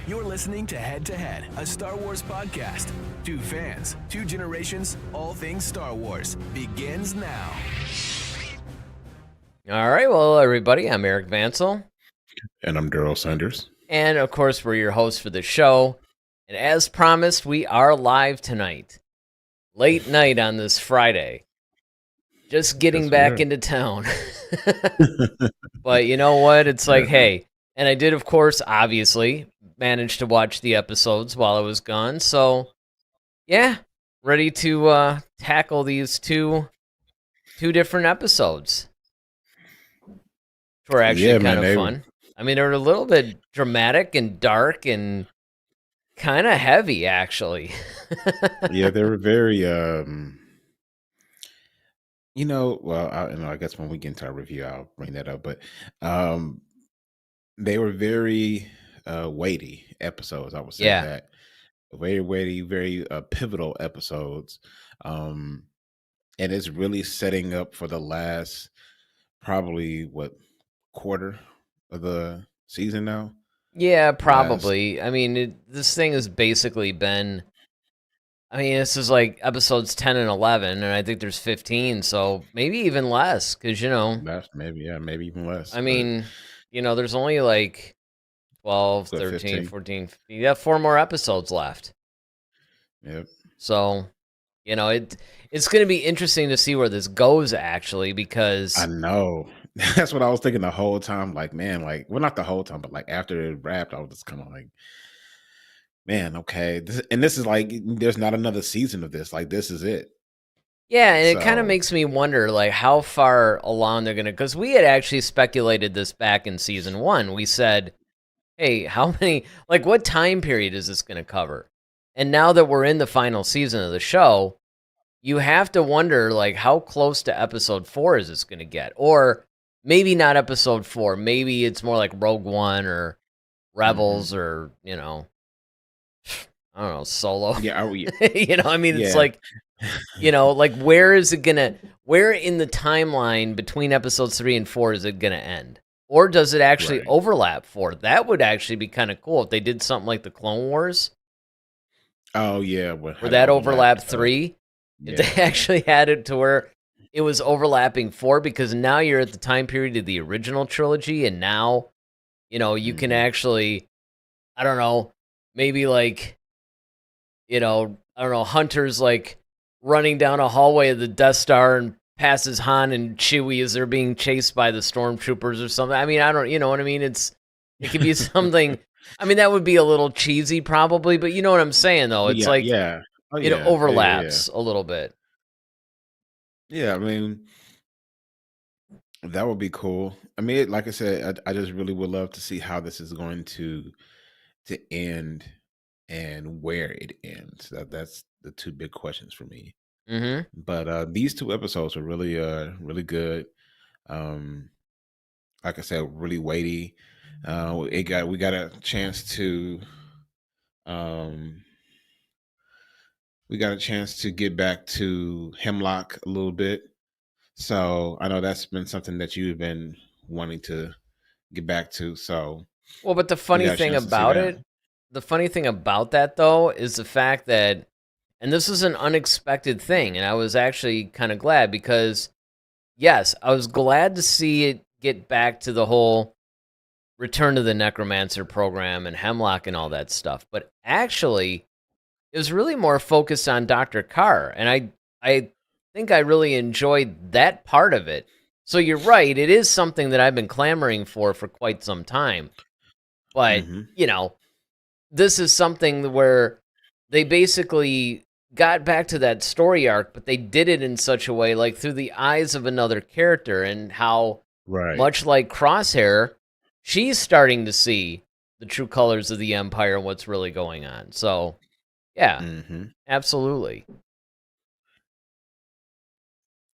You're listening to Head, a Star Wars podcast. Two fans, two generations, all things Star Wars begins now. All right, well, everybody, I'm Eric Vansel. And I'm Daryl Sanders. And, of course, we're your hosts for the show. And as promised, we are live tonight. Late night on this Friday. Just getting back into town. But you know what? It's like, hey, and I did, of course, obviously, manage to watch the episodes while I was gone. So, yeah, ready to tackle these two different episodes. Which were actually kind of fun. I mean, they're a little bit dramatic and dark and kind of heavy, actually. Yeah, they were very, I guess when we get into our review, I'll bring that up. But they were very weighty episodes, I would say that. Very weighty, very pivotal episodes. And it's really setting up for the last, probably, quarter of the season now? Yeah, probably. I mean, this thing has basically been... I mean, this is like episodes 10 and 11, and I think there's 15, so maybe even less, because, maybe even less. I mean, there's only like 12, 13, 15? 14, 15. You have 4 more episodes left. Yep. So, it's going to be interesting to see where this goes, actually, because... I know. That's what I was thinking the whole time. Like, man, not the whole time, but like after it wrapped, I was just kind of like, man, okay. This is like, there's not another season of this. Like, this is it. Yeah, and it kind of makes me wonder, like, how far along they're going to... Because we had actually speculated this back in season 1. We said, hey, how many... Like, what time period is this going to cover? And now that we're in the final season of the show, you have to wonder, like, how close to episode 4 is this going to get? Or... maybe not episode 4. Maybe it's more like Rogue One or Rebels or, I don't know, Solo. Yeah. It's like, like where is it where in the timeline between episodes 3 and 4 is it going to end? Or does it actually overlap 4? That would actually be kind of cool if they did something like the Clone Wars. Oh, yeah. Where that overlapped 3. Yeah. If they actually had it to where... it was overlapping 4, because now you're at the time period of the original trilogy, and now, you can actually, I don't know, maybe like, Hunter's like running down a hallway of the Death Star and passes Han and Chewie as they're being chased by the stormtroopers or something. I mean, I don't, you know what I mean? It could be something. I mean, that would be a little cheesy probably, but you know what I'm saying though? It's it overlaps a little bit. Yeah, I mean, that would be cool. I mean, like I said, I just really would love to see how this is going to end and where it ends. That's the 2 big questions for me. Mm-hmm. But these 2 episodes are really, really good. Like I said, really weighty. We got a chance to. We got a chance to get back to Hemlock a little bit. So I know that's been something that you've been wanting to get back to. So, well, but the funny thing about that though, is the fact that, and this is an unexpected thing, and I was actually kind of glad because, yes, I was glad to see it get back to the whole Return to the Necromancer program and Hemlock and all that stuff. But actually, it was really more focused on Dr. Carr, and I think I really enjoyed that part of it. So you're right, it is something that I've been clamoring for quite some time. But, this is something where they basically got back to that story arc, but they did it in such a way, like through the eyes of another character, and how, much like Crosshair, she's starting to see the true colors of the Empire and what's really going on. So... yeah, absolutely.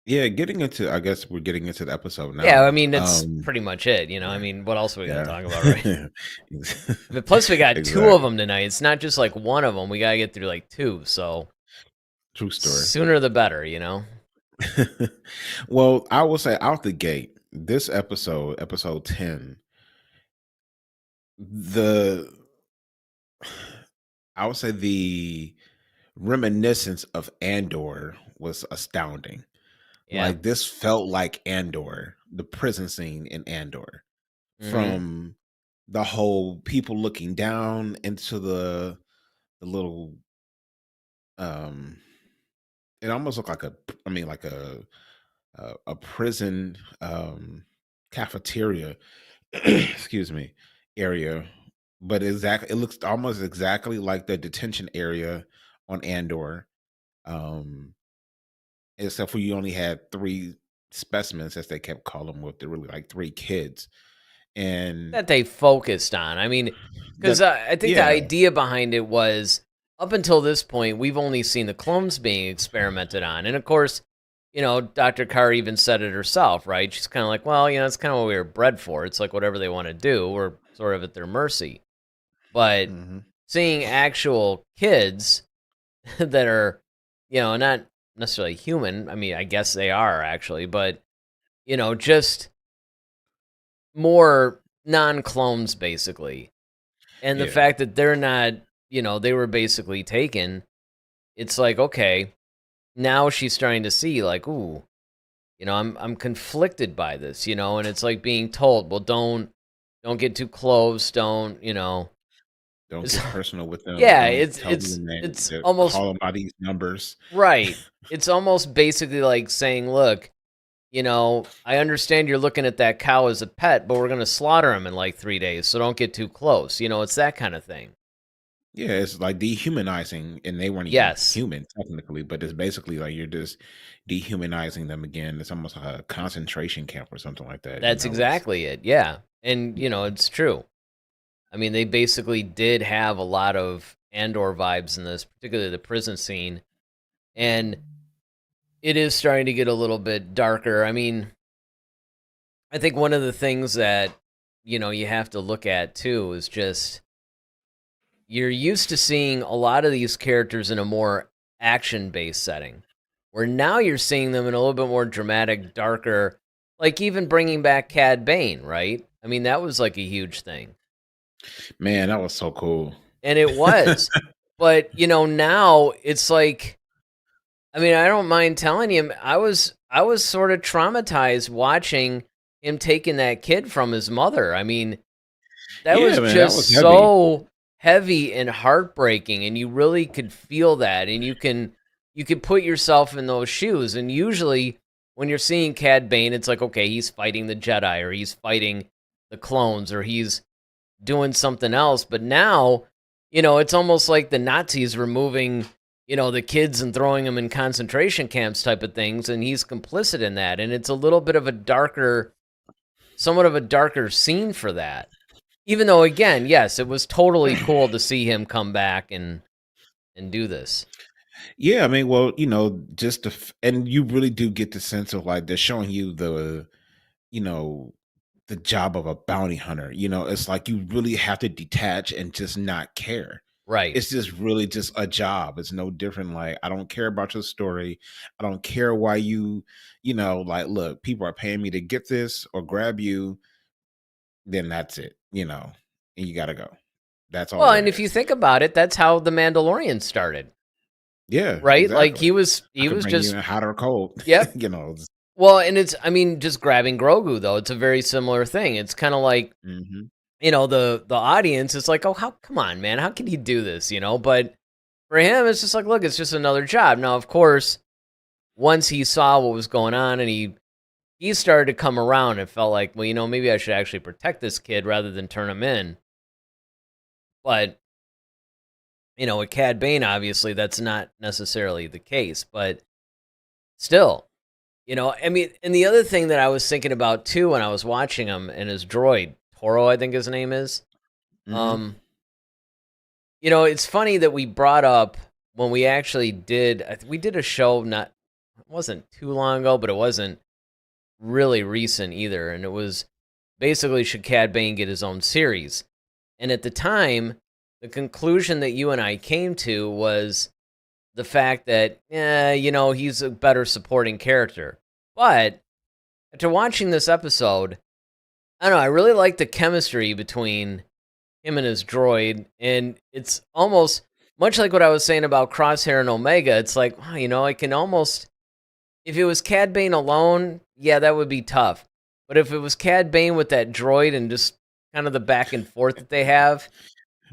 Yeah, I guess we're getting into the episode now. Yeah, I mean, that's pretty much it, I mean, what else are we going to talk about, right? But plus, we got 2 of them tonight. It's not just like one of them. We got to get through like 2, so... true story. Sooner the better, Well, I will say, out the gate, this episode 10, the I would say the reminiscence of Andor was astounding. Yeah. Like this felt like Andor, the prison scene in Andor, Mhm. from the whole people looking down into the little um it almost looked like like a prison cafeteria excuse me area, but it looks almost exactly like the detention area on Andor, um except for you only had three specimens, as they kept calling them, with the really like three kids. And That they focused on. I mean, because that I think the yeah. idea behind it was, up until this point, we've only seen the clones being experimented on. And of course, Dr. Carr even said it herself, right? She's kind of like, well, it's kind of what we were bred for. It's like whatever they want to do, we're sort of at their mercy. But Mhm. seeing actual kids that are, not necessarily human, I mean, I guess they are actually, but, just more non-clones basically. And the Yeah. fact that they're not, they were basically taken, it's like, okay, now she's starting to see like, ooh, I'm conflicted by this, and it's like being told, well, don't get too close, don't, Don't it's, get personal with them. yeah, Don't it's tell it's them that it's to almost call them by these numbers. right. It's almost basically like saying, look, I understand you're looking at that cow as a pet, but we're going to slaughter him in like 3 days, so don't get too close. It's that kind of thing. Yeah, it's like dehumanizing, and they weren't even Yes. human technically, but it's basically like you're just dehumanizing them again. It's almost like a concentration camp or something like that. That's It's exactly it. Yeah. And, it's true. I mean, they basically did have a lot of Andor vibes in this, particularly the prison scene. And it is starting to get a little bit darker. I mean, I think one of the things that, you have to look at too is just you're used to seeing a lot of these characters in a more action-based setting, where now you're seeing them in a little bit more dramatic, darker, like even bringing back Cad Bane, right? I mean, that was like a huge thing. man, that was so cool. And it was. But, now it's like, I mean, I don't mind telling you, I was sort of traumatized watching him taking that kid from his mother. I mean, that Yeah, was man, that just was heavy. so heavy and heartbreaking, and you really could feel that, and you could put yourself in those shoes. And usually when you're seeing Cad Bane, it's like, okay, he's fighting the Jedi, or he's fighting the clones, or he's doing something else. But now, it's almost like the Nazis removing, the kids and throwing them in concentration camps type of things, and he's complicit in that. And it's a little bit of a darker, somewhat of a darker scene for that. Even though, again, yes, it was totally cool to see him come back and do this. Yeah, I mean, well, just and you really do get the sense of like they're showing you you know, the job of a bounty hunter. It's like you really have to detach and just not care. Right. It's just really just a job. It's no different. Like, I don't care about your story. I don't care why like, look, people are paying me to get this or grab you, then that's it, and you gotta go. That's all Well, there and if you is. think about it, that's how the Mandalorian started, Yeah, right? Like he exactly. was I he could was bring you just in hot or cold. yep. you know. it's- Well, and I mean, just grabbing Grogu though, it's a very similar thing. It's kind of like, Mhm. the audience is like, "Oh, how come on, man? How can you do this?" But for him it's just like, "Look, it's just another job." Now, of course, once he saw what was going on and he started to come around and felt like, well, maybe I should actually protect this kid rather than turn him in. But, with Cad Bane, obviously, that's not necessarily the case. But still, I mean, and the other thing that I was thinking about too when I was watching him and his droid, Toro, I think his name is, Mhm. um, it's funny that we brought up when we actually did, we did a show it wasn't too long ago, but it wasn't really recent either. And it was basically, should Cad Bane get his own series? And at the time, the conclusion that you and I came to was the fact that, he's a better supporting character. But after watching this episode, I don't know, I really like the chemistry between him and his droid. And it's almost, much like what I was saying about Crosshair and Omega, it's like, wow, I can almost, if it was Cad Bane alone, yeah, that would be tough. But if it was Cad Bane with that droid and just kind of the back and forth that they have,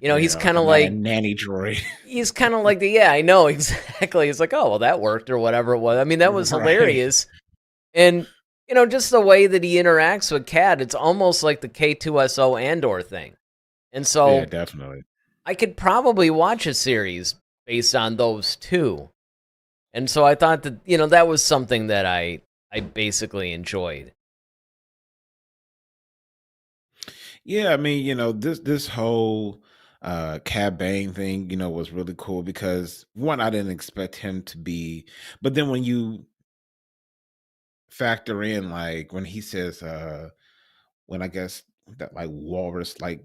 he's kind of like nanny droid. He's kind of like yeah, I know exactly. It's like, oh, well, that worked or whatever it was. I mean, that was hilarious. And, just the way that he interacts with Cad, it's almost like the K2SO Andor thing. And so yeah, definitely. I could probably watch a series based on those two. And so I thought that, that was something that I basically enjoyed. Yeah, I mean, this whole Cad Bane thing, was really cool because one, I didn't expect him to be, but then when you factor in like when he says when I guess that like walrus like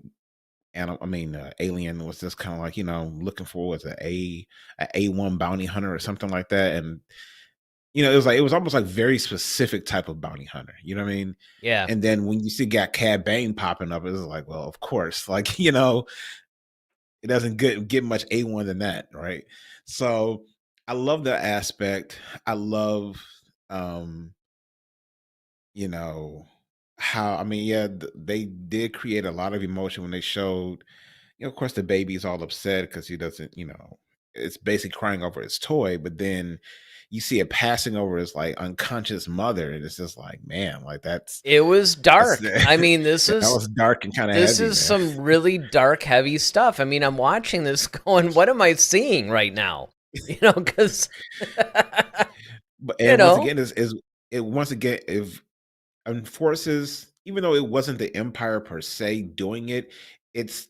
alien was just kind of like looking for was a A1 bounty hunter or something like that, and it was almost like very specific type of bounty hunter. You know what I mean? Yeah. And then when you see got Cad Bane popping up, it's like, well, of course, like it doesn't get much A1 than that, right? So I love that aspect. I love how they did create a lot of emotion when they showed, of course, the baby's all upset because he doesn't, it's basically crying over his toy, but then you see it passing over his like unconscious mother, and it's just like, man, like it was dark. I mean, this that was dark and kind of heavy. This is some really dark, heavy stuff. I mean, I'm watching this going, what am I seeing right now? Because once again, if enforces, even though it wasn't the Empire per se doing it, it's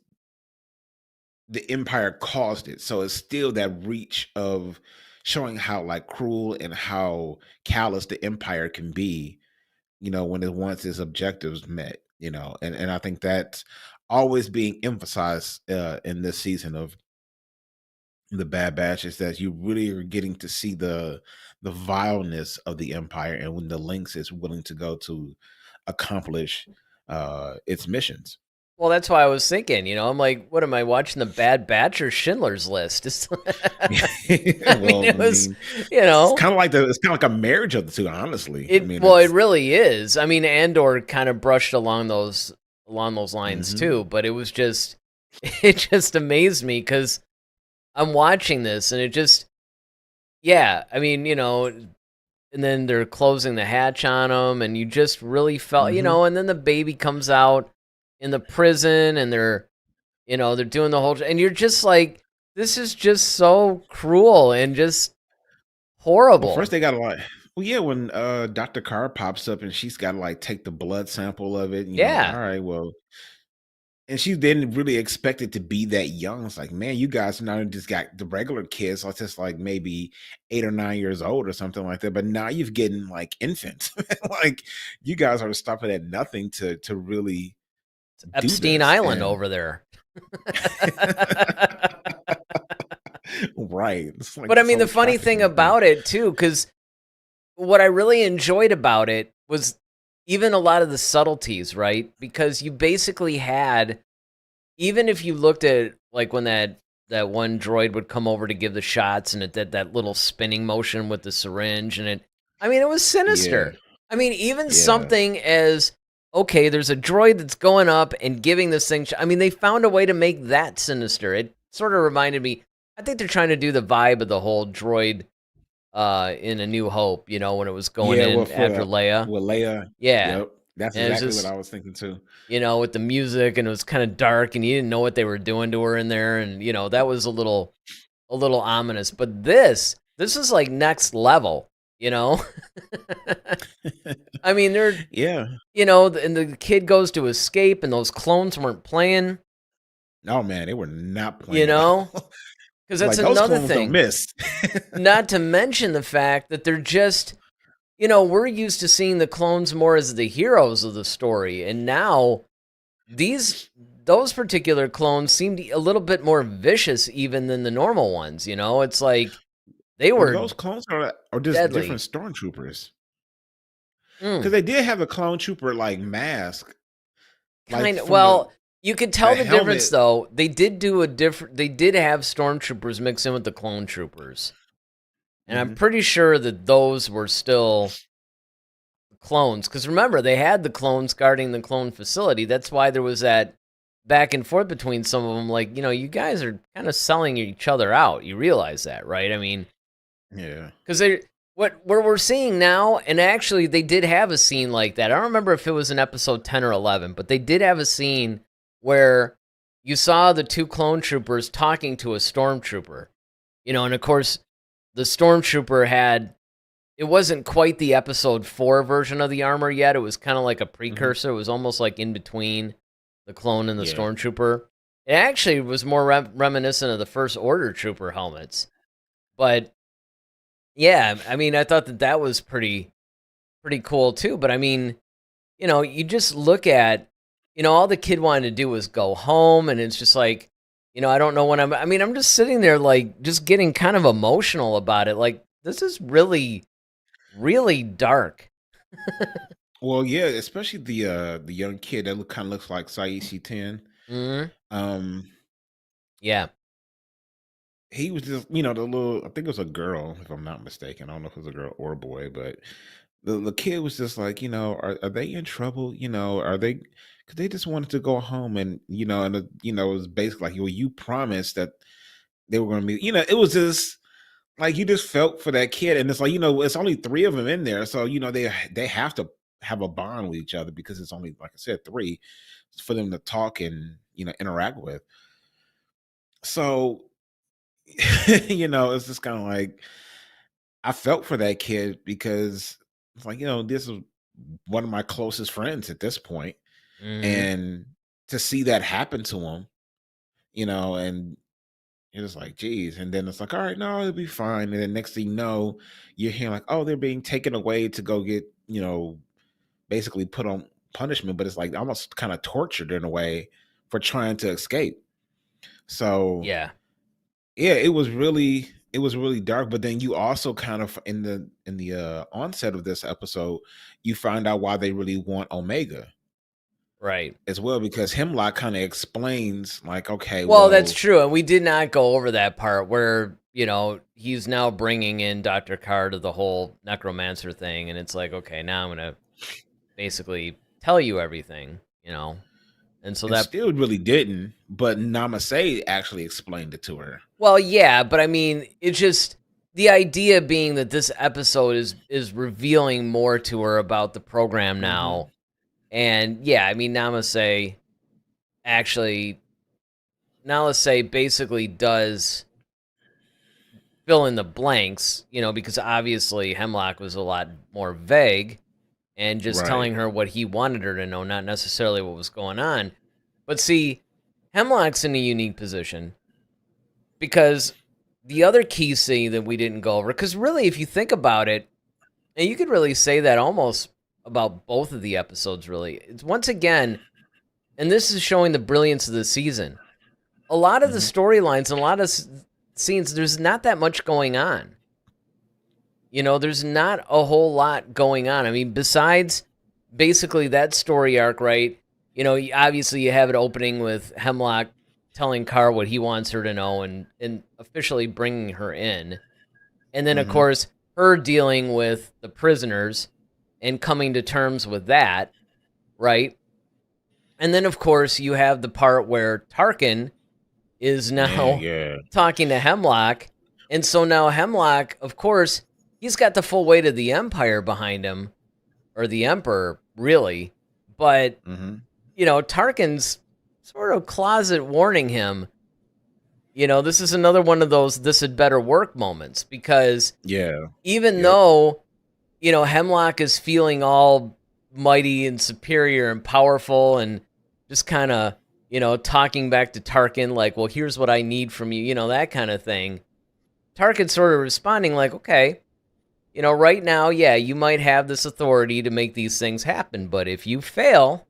the Empire caused it. So it's still that reach of showing how like cruel and how callous the Empire can be, when it wants its objectives met, and I think that's always being emphasized in this season of the Bad Batch, is that you really are getting to see the vileness of the Empire and when the lengths it's willing to go to accomplish its missions. Well, that's why I was thinking, I'm like, what am I watching, the Bad Batch or Schindler's List? It's it's kind of like a marriage of the two, honestly. It really is. I mean, Andor kind of brushed along those lines too, but it just amazed me because I'm watching this and it just, yeah, I mean, and then they're closing the hatch on them and you just really felt, and then the baby comes out in the prison and they're doing the whole, and you're just like, this is just so cruel and just horrible. Well, first they got to like, well, yeah, when Dr. Carr pops up and she's got to like take the blood sample of it. All right, well, and she didn't really expect it to be that young. It's like, man, you guys now just got the regular kids, so it's just like maybe 8 or 9 years old or something like that. But now you've getting like infants. Like you guys are stopping at nothing to really Epstein Island over there. Right. Like, but I mean, the funny thing about it too, because what I really enjoyed about it was even a lot of the subtleties, right? Because you basically had, even if you looked at like when that one droid would come over to give the shots and it did that little spinning motion with the syringe and it was sinister. Yeah. I mean, even something as, okay, there's a droid that's going up and giving this thing. I mean, they found a way to make that sinister. It sort of reminded me, I think they're trying to do the vibe of the whole droid in A New Hope, when it was going after Leia. With Leia. Yeah. Yep. That's exactly what I was thinking too. With the music and it was kind of dark and you didn't know what they were doing to her in there. And, that was a little ominous. But this is like next level, I mean, they're, and the kid goes to escape and those clones weren't playing. No, man, they were not playing. Because that's like, another thing. Not to mention the fact that they're just, we're used to seeing the clones more as the heroes of the story. And now those particular clones seemed a little bit more vicious even than the normal ones. It's like they were. Those clones are just deadly. Different stormtroopers. Because they did have a clone trooper like mask. Kind of. Well, You could tell the difference, though. They did do They did have stormtroopers mix in with the clone troopers, and I'm pretty sure that those were still clones. Because remember, they had the clones guarding the clone facility. That's why there was that back and forth between some of them. Like, you guys are kind of selling each other out. You realize that, right? I mean, yeah. Because what we're seeing now, and actually they did have a scene like that. I don't remember if it was in episode 10 or 11, but they did have a scene where you saw the two clone troopers talking to a stormtrooper. And of course, the stormtrooper it wasn't quite the episode 4 version of the armor yet. It was kind of like a precursor. It was almost like in between the clone and the stormtrooper. It actually was more reminiscent of the First Order trooper helmets. But yeah, I mean, I thought that was pretty cool too. But I mean, you just look at, all the kid wanted to do was go home, and it's just like, I don't know when I'm just sitting there like just getting kind of emotional about it. Like, this is really, really dark. Well, yeah, especially the young kid that kind of looks like Saisi 10. Yeah. He was just, the little, I think it was a girl, if I'm not mistaken. I don't know if it was a girl or a boy, but the kid was just like, are they in trouble? Are they, because they just wanted to go home, and, it was basically like, well, you promised that they were going to be, it was just like, you just felt for that kid. And it's like, it's only 3 of them in there. So, they have to have a bond with each other, because it's only, like I said, 3 for them to talk and, interact with. So, it's just kind of like, I felt for that kid, because it's like, this is one of my closest friends at this point. And to see that happen to him, and it's like, geez. And then it's like, all right, no, it'll be fine. And then next thing you know, you're hearing like, oh, they're being taken away to go get, basically put on punishment, but it's like almost kind of tortured in a way for trying to escape. So yeah, it was really dark. But then you also kind of in the onset of this episode, you find out why they really want Omega, right, as well, because Hemlock kind of explains like, okay, well, that's true, and we did not go over that part where he's now bringing in Dr. Carr to the whole necromancer thing, and it's like, okay, now I'm gonna basically tell you everything, and so that still really didn't, but Namaste actually explained it to her. Well, yeah, but I mean, it's just the idea being that this episode is revealing more to her about the program now. And yeah, I mean, Namaste basically does fill in the blanks, because obviously Hemlock was a lot more vague and just telling her what he wanted her to know, not necessarily what was going on. But see, Hemlock's in a unique position, because the other key scene that we didn't go over, because really, if you think about it, and you could really say that almost about both of the episodes, really, it's once again, and this is showing the brilliance of the season, a lot of the storylines and a lot of scenes, there's not that much going on. There's not a whole lot going on. I mean, besides basically that story arc, right? Obviously you have it opening with Hemlock telling Carr what he wants her to know and officially bringing her in. And then, of course, her dealing with the prisoners and coming to terms with that, right? And then, of course, you have the part where Tarkin is now talking to Hemlock. And so now Hemlock, of course, he's got the full weight of the Empire behind him, or the Emperor, really. But, Tarkin's sort of closet warning him, this is another one of those this had better work moments, because even though, Hemlock is feeling all mighty and superior and powerful and just kind of, talking back to Tarkin like, well, here's what I need from you, that kind of thing. Tarkin's sort of responding like, okay, right now, yeah, you might have this authority to make these things happen, but if you fail,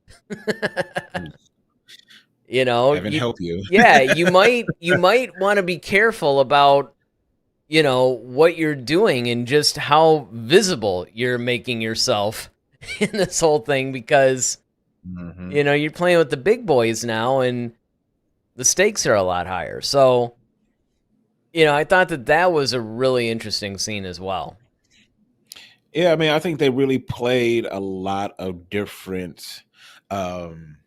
Heaven help you. Yeah, you might want to be careful about, what you're doing and just how visible you're making yourself in this whole thing, because, Mm-hmm. You're playing with the big boys now, and the stakes are a lot higher. So, I thought that was a really interesting scene as well. Yeah, I mean, I think they really played a lot of different um,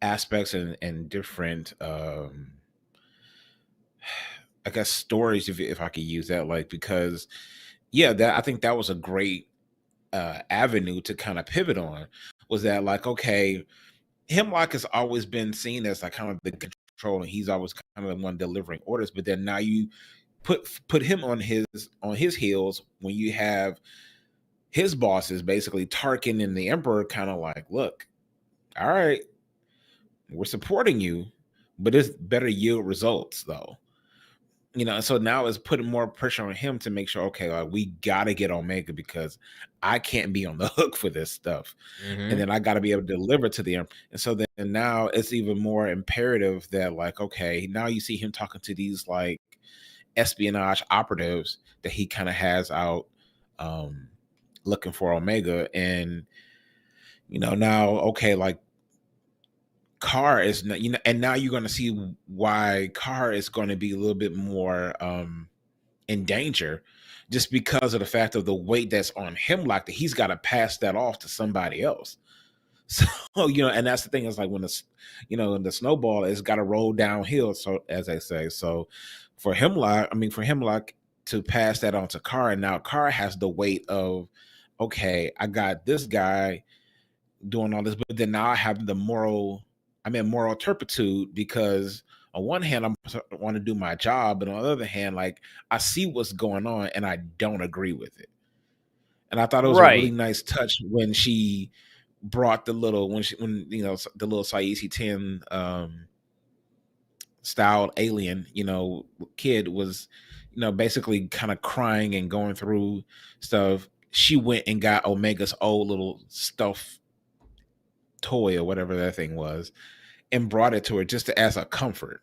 aspects and different, I guess, stories, if I could use that, like, because yeah, that I think that was a great avenue to kind of pivot on. Was that like, okay, Hemlock has always been seen as like kind of the control, and he's always kind of the one delivering orders. But then now you put him on his heels when you have his bosses, basically Tarkin and the Emperor, kind of like, look, all right, we're supporting you, but it's better yield results though. So now it's putting more pressure on him to make sure, okay, like, we gotta get Omega because I can't be on the hook for this stuff. And Mm-hmm. then I gotta be able to deliver to the Emperor. And so then now it's even more imperative that, like, okay, now you see him talking to these like espionage operatives that he kind of has out um looking for Omega. And now, okay, like, Carr is not, and now you're going to see why Carr is going to be a little bit more in danger, just because of the fact of the weight that's on him, like that he's got to pass that off to somebody else. So, and that's the thing, is like when the snowball has got to roll downhill, so as I say. So for Hemlock to pass that on to Carr, and now Carr has the weight of, okay, I got this guy doing all this, but then now I have moral turpitude, because on one hand I want to do my job, but on the other hand, like, I see what's going on and I don't agree with it. And I thought it was a really Right. nice touch when she brought the little the little Saisi 10 style alien, kid was, basically kind of crying and going through stuff. She went and got Omega's old little stuff toy or whatever that thing was, and brought it to her just as a comfort.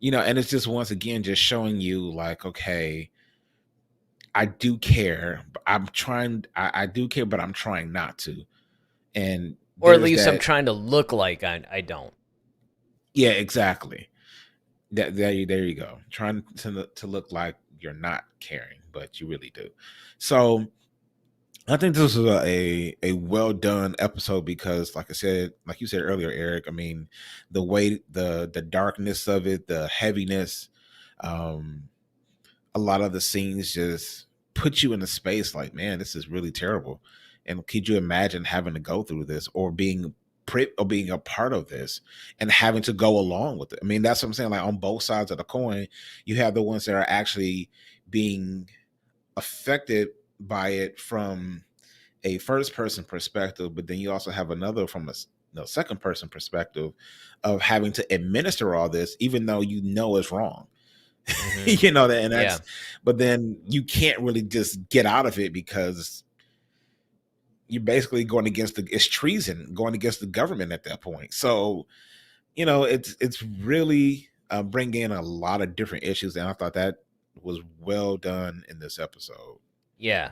And it's just, once again, just showing you, like, okay, I do care, but I do care, but I'm trying not to. And Or at there's least I'm that. trying to look like I don't. Yeah, exactly. There you go. Trying to look like you're not caring, but you really do. So I think this was a well done episode, because, like I said, like you said earlier, Eric, I mean, the way, the darkness of it, the heaviness, um, a lot of the scenes just put you in a space like, man, this is really terrible. And could you imagine having to go through this, or being a part of this, and having to go along with it? I mean, that's what I'm saying. Like, on both sides of the coin, you have the ones that are actually being affected by it from a first person perspective, but then you also have another from a second person perspective, of having to administer all this, even though it's wrong. Mm-hmm. That, and Yeah. that's, but then you can't really just get out of it, because you're basically going against it's treason, going against the government at that point. So it's really bringing in a lot of different issues, and I thought that was well done in this episode. Yeah.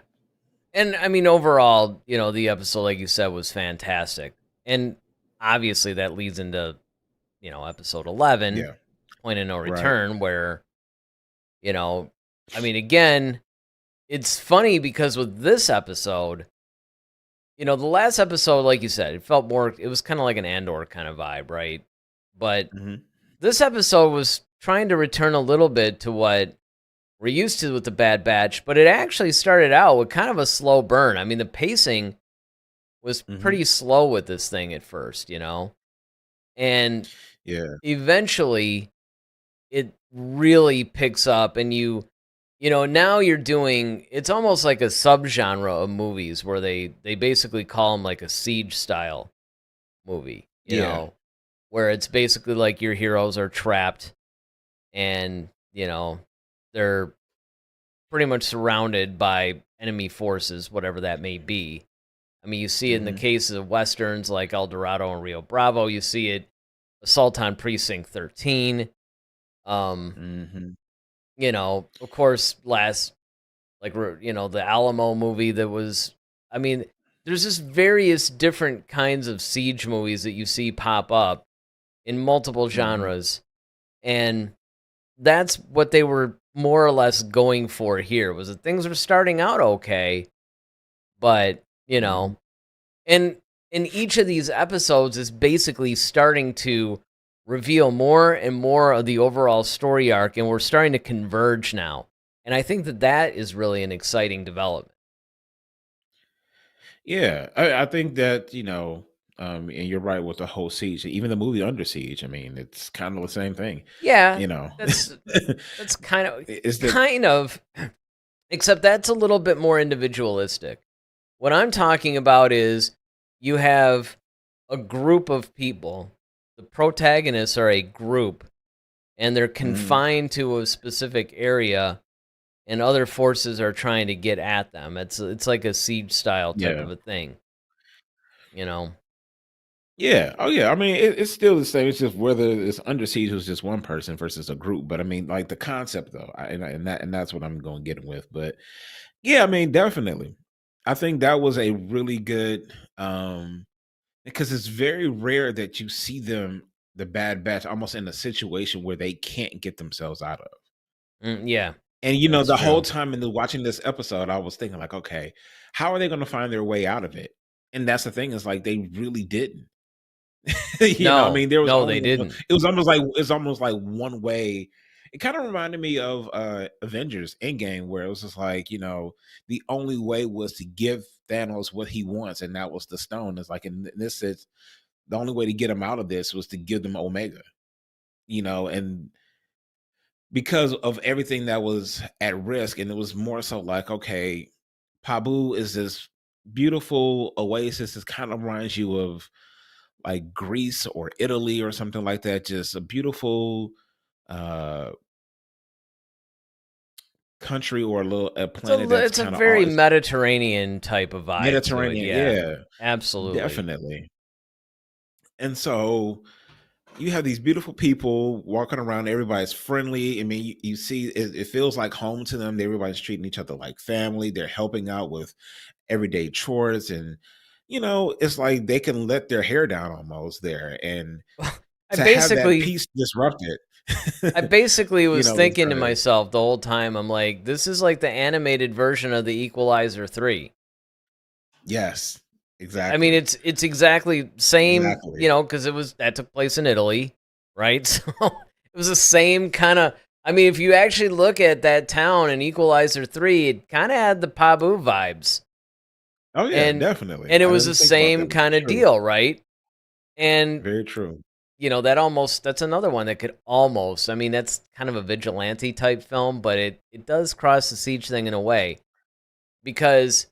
And I mean, overall, the episode, like you said, was fantastic. And obviously that leads into, episode 11, Yeah, Point of No right. Return, where, I mean, again, it's funny because with this episode, the last episode, like you said, it was kind of like an Andor kind of vibe, right? But Hmm. this episode was trying to return a little bit to what we're used to with the Bad Batch, but it actually started out with kind of a slow burn. I mean, the pacing was Hmm. pretty slow with this thing at first, and Yeah. eventually it really picks up, and now you're doing, it's almost like a subgenre of movies where they basically call them like a siege style movie, Yeah. where it's basically like your heroes are trapped and, they're pretty much surrounded by enemy forces, whatever that may be. I mean, you see it in the Hmm. cases of westerns like El Dorado and Rio Bravo. You see it Assault on Precinct 13. Um, Hmm. of course, the Alamo movie that was, I mean, there's just various different kinds of siege movies that you see pop up in multiple genres, and that's what they were more or less going for here, was that things were starting out okay, but, you know, and in each of these episodes is basically starting to reveal more and more of the overall story arc, and we're starting to converge now. And I think that that is really an exciting development. Yeah, I think that, and you're right with the whole siege, even the movie Under Siege. I mean, it's kind of the same thing. Yeah, You know, that's kind of it's the kind of except that's a little bit more individualistic. What I'm talking about is you have a group of people. The protagonists are a group, and they're confined to a specific area, and other forces are trying to get at them. It's like a siege style type of a thing, you know. Yeah. Oh, yeah. I mean, it's still the same. It's just whether it's Under Siege who's just one person versus a group. But I mean, like the concept though, and that's what I'm going to get with. But yeah, I mean, definitely, I think that was a really good because it's very rare that you see them, the Bad Batch, almost in a situation where they can't get themselves out of. Yeah. And the whole time in watching this episode, I was thinking like, okay, how are they going to find their way out of it? And that's the thing, is like they really didn't. I mean, there was they didn't. It was almost like one way. It kind of reminded me of Avengers Endgame, where it was just like, the only way was to give Thanos what he wants, and that was the stone. It's like in this sense, the only way to get him out of this was to give them Omega. And because of everything that was at risk, and it was more so like, okay, Pabu is this beautiful oasis. It kind of reminds you of like Greece or Italy or something like that. Just a beautiful country or a planet that's it's a kind of very Mediterranean type of vibe. Mediterranean. Yeah, absolutely, definitely. And so you have these beautiful people walking around. Everybody's friendly. I mean, you see, it feels like home to them. Everybody's treating each other like family. They're helping out with everyday chores, and it's like they can let their hair down almost there, and to have that peace disrupted. I basically was thinking to myself the whole time, I'm like, this is like the animated version of the Equalizer 3. Yes, exactly. I mean, it's exactly same, because that took place in Italy, right? So it was the same kind of. I mean, if you actually look at that town in Equalizer 3, it kind of had the Pabu vibes. Oh yeah, definitely. And it was the same kind of deal, right? And very true. That's another one that could almost, I mean, that's kind of a vigilante type film, but it does cross the siege thing in a way. Because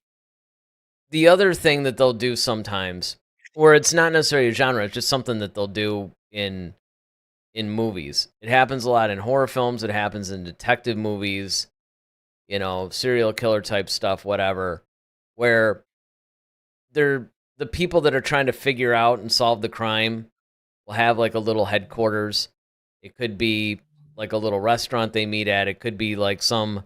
the other thing that they'll do sometimes, or it's not necessarily a genre, it's just something that they'll do in movies. It happens a lot in horror films, it happens in detective movies, serial killer type stuff, whatever, where they're the people that are trying to figure out and solve the crime will have like a little headquarters. It could be like a little restaurant they meet at. It could be like some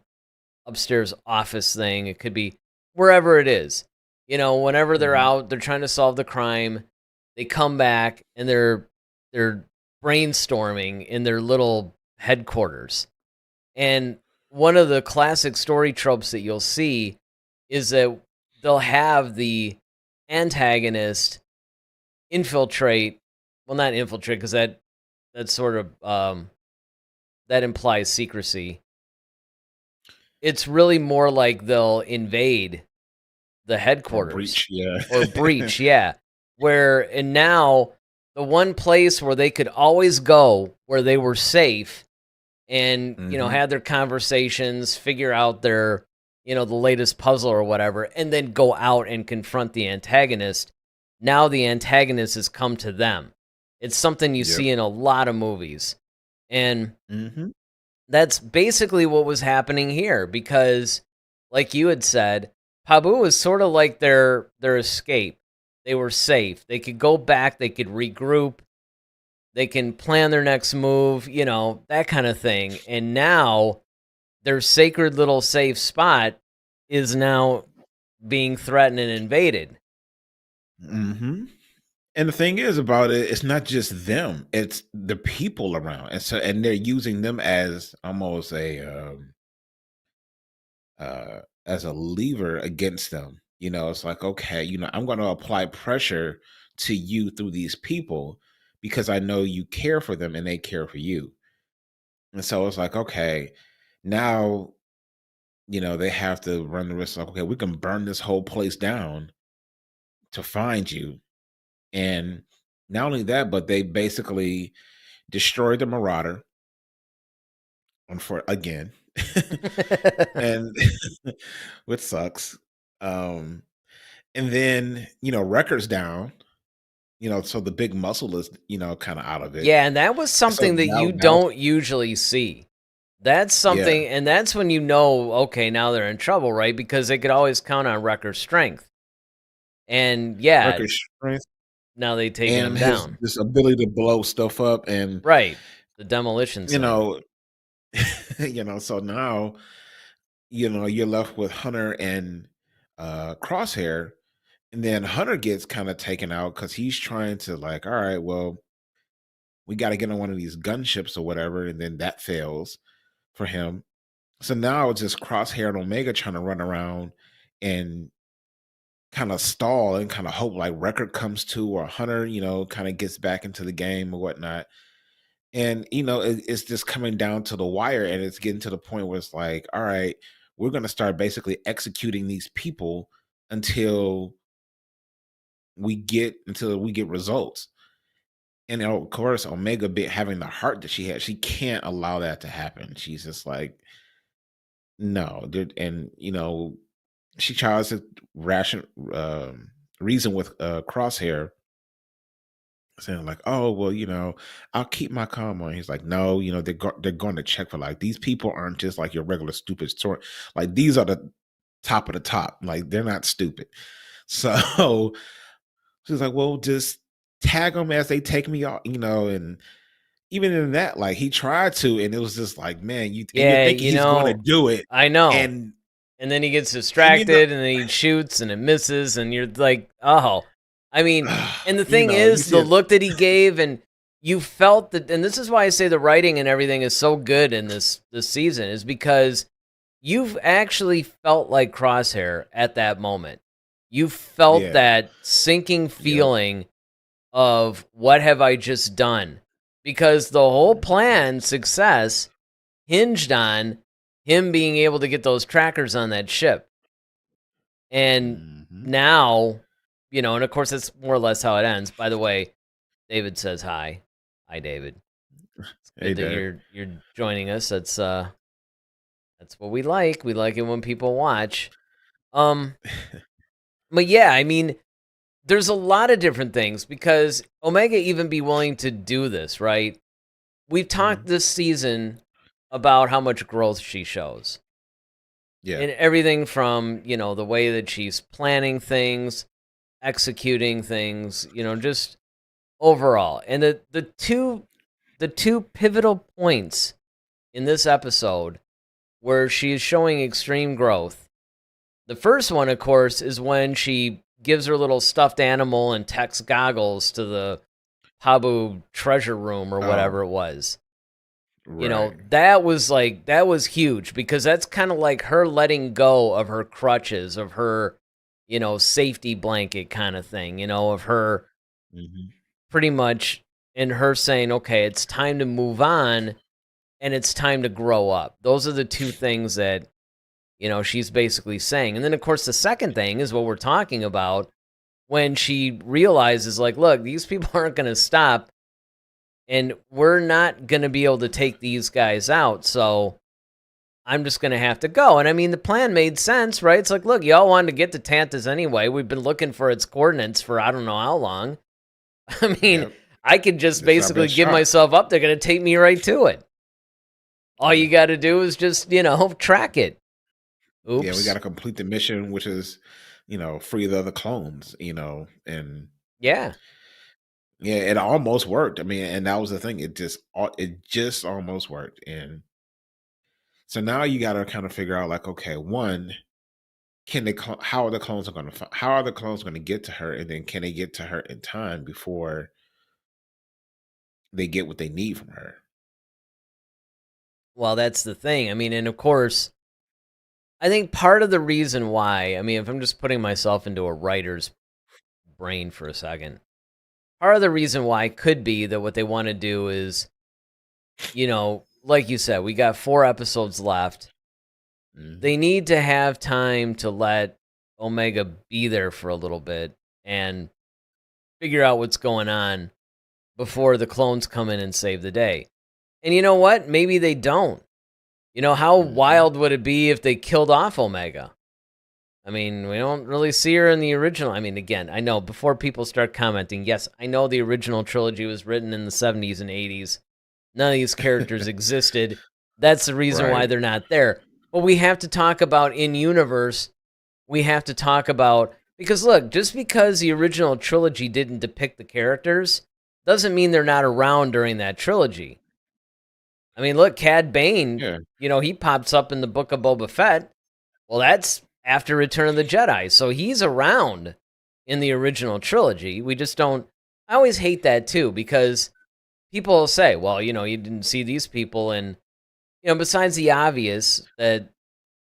upstairs office thing. It could be wherever it is. Whenever they're out, they're trying to solve the crime. They come back and they're brainstorming in their little headquarters. And one of the classic story tropes that you'll see is that they'll have the antagonist infiltrate. Well, not infiltrate, because that sort of that implies secrecy. It's really more like they'll invade the headquarters or breach, yeah. And now the one place where they could always go, where they were safe, and had their conversations, figure out their the latest puzzle or whatever, and then go out and confront the antagonist. Now the antagonist has come to them. It's something you see in a lot of movies. And that's basically what was happening here, because, like you had said, Pabu was sort of like their escape. They were safe. They could go back. They could regroup. They can plan their next move, that kind of thing. And now their sacred little safe spot is now being threatened and invaded. Mm-hmm. And the thing is about it, it's not just them; it's the people around, and they're using them as almost as a lever against them. It's like, okay, I'm going to apply pressure to you through these people because I know you care for them and they care for you. And so it's like, okay, now, they have to run the risk of, okay, we can burn this whole place down to find you. And not only that, but they basically destroyed the Marauder for again. And which sucks. Um and then, Record's down, so the big muscle is, kind of out of it. Yeah, and that was So something that you now don't usually see. That's yeah, something, and that's when you know, okay, now they're in trouble, right? Because they could always count on Wrecker's strength. And yeah, Record's strength now they've taken and him his down. this ability to blow stuff up and Right. The demolition you zone. know, so now, you're left with Hunter and Crosshair. And then Hunter gets kind of taken out because he's trying to like, all right, well, we got to get on one of these gunships or whatever, and then that fails for him. So now it's just Crosshair and Omega trying to run around and kind of stall and kind of hope like Record comes to or Hunter, kind of gets back into the game or whatnot. And it's just coming down to the wire, and it's getting to the point where it's like, all right, we're going to start basically executing these people until we get results. And of course, Omega having the heart that she has, she can't allow that to happen. She's just like, no, dude. And she tries to ration reason with Crosshair, saying like, oh well, I'll keep my calm on. He's like, no, they're going to check for like these people aren't just like your regular stupid sort. Like these are the top of the top. Like they're not stupid. So she's like, well, just tag them as they take me off, and even in that, like he tried to, and it was just like, man, you're Yeah, thinking he's going to do it, I know. and And then he gets and distracted, and then he shoots, and it misses, and you're like, oh. I mean, and the thing you is, see the it. look that he gave, and you felt that, and this is why I say the writing and everything is so good in this season, is because you've actually felt like Crosshair at that moment. You felt Yeah, that sinking yep. feeling of what have I just done? Because the whole Mhm. plan success hinged on him being able to get those trackers on that ship. And Mhm. now, and of course that's more or less how it ends. By the way, David says hi. Hi, David. It's Hey, good that Dave. you're joining us. That's what we like. We like it when people watch. Um, but yeah, I mean, there's a lot of different things because Omega even be willing to do this, right? We've talked Mhm. this season about how much growth she shows. Yeah. In everything from, the way that she's planning things, executing things, just overall. And the two pivotal points in this episode where she is showing extreme growth. The first one, of course, is when she gives her little stuffed animal and Tech's goggles to the Pabu treasure room or Oh, whatever it was. right. That was huge because that's kind of like her letting go of her crutches, of her, safety blanket kind of thing, of her Mhm. pretty much, in her saying, okay, it's time to move on and it's time to grow up. Those are the two things that, she's basically saying. And then, of course, the second thing is what we're talking about when she realizes, like, look, these people aren't going to stop and we're not going to be able to take these guys out. So I'm just going to have to go. And I mean, the plan made sense, right? It's like, look, y'all wanted to get to Tantus anyway. We've been looking for its coordinates for I don't know how long. I mean, Yep. I could just This is our basically best give shot. myself up. They're going to take me right to it. All you Yeah. got to do is just, track it. Yeah, we got Oops. to complete the mission, which is, free the other clones, and Yeah. yeah, it almost worked. I mean, and that was the thing. It just almost worked. And so now you got to kind of figure out like, okay, one, how are the clones going to how are the clones going to get to her, and then can they get to her in time before they get what they need from her? Well, that's the thing. I mean, and of course, I think part of the reason why, I mean, if I'm just putting myself into a writer's brain for a second, part of the reason why could be that what they want to do is, like you said, we got 4 episodes left. They need to have time to let Omega be there for a little bit and figure out what's going on before the clones come in and save the day. And you know what? Maybe they don't. How wild would it be if they killed off Omega? I mean, we don't really see her in the original. I mean, again, I know before people start commenting, yes, I know the original trilogy was written in the 70s and 80s. None of these characters existed. That's the reason why they're not there. But we have to talk about in-universe. We have to talk about... Because look, just because the original trilogy didn't depict the characters doesn't mean they're not around during that trilogy. I mean, look, Cad Bane, he pops up in the Book of Boba Fett. Well, that's after Return of the Jedi, so he's around in the original trilogy. We just don't... I always hate that, too, because people will say, well, you didn't see these people, and, besides the obvious, that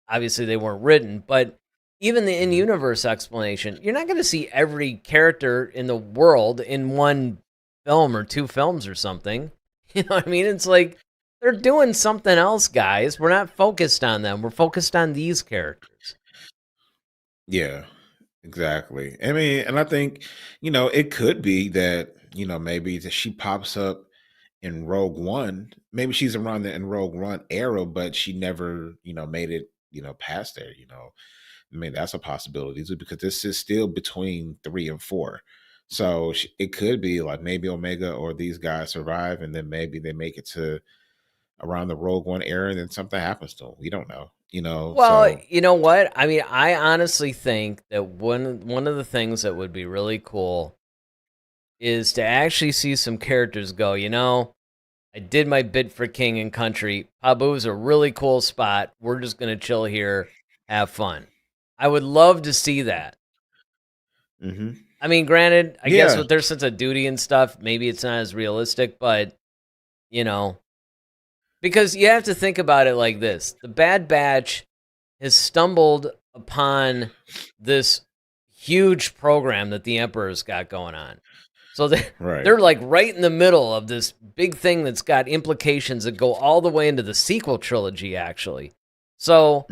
obviously they weren't written, but even the in-universe explanation, you're not going to see every character in the world in one film or 2 films or something. You know what I mean? It's like, they're doing something else, guys. We're not focused on them. We're focused on these characters. Yeah, exactly. I mean, and I think, it could be that, maybe that she pops up in Rogue One. Maybe she's around the in Rogue One era, but she never, made it, past there, I mean, that's a possibility too, because this is still between 3 and 4. So it could be like maybe Omega or these guys survive, and then maybe they make it to around the Rogue One era, and then something happens to them. We don't know, Well, So you know what? I mean, I honestly think that one of the things that would be really cool is to actually see some characters go, I did my bit for King and Country. Pabu's a really cool spot. We're just going to chill here, have fun. I would love to see that. I mean, granted, I guess with their sense of duty and stuff, maybe it's not as realistic, but, because you have to think about it like this. The Bad Batch has stumbled upon this huge program that the Emperor's got going on. So they're like right in the middle of this big thing that's got implications that go all the way into the sequel trilogy, actually. So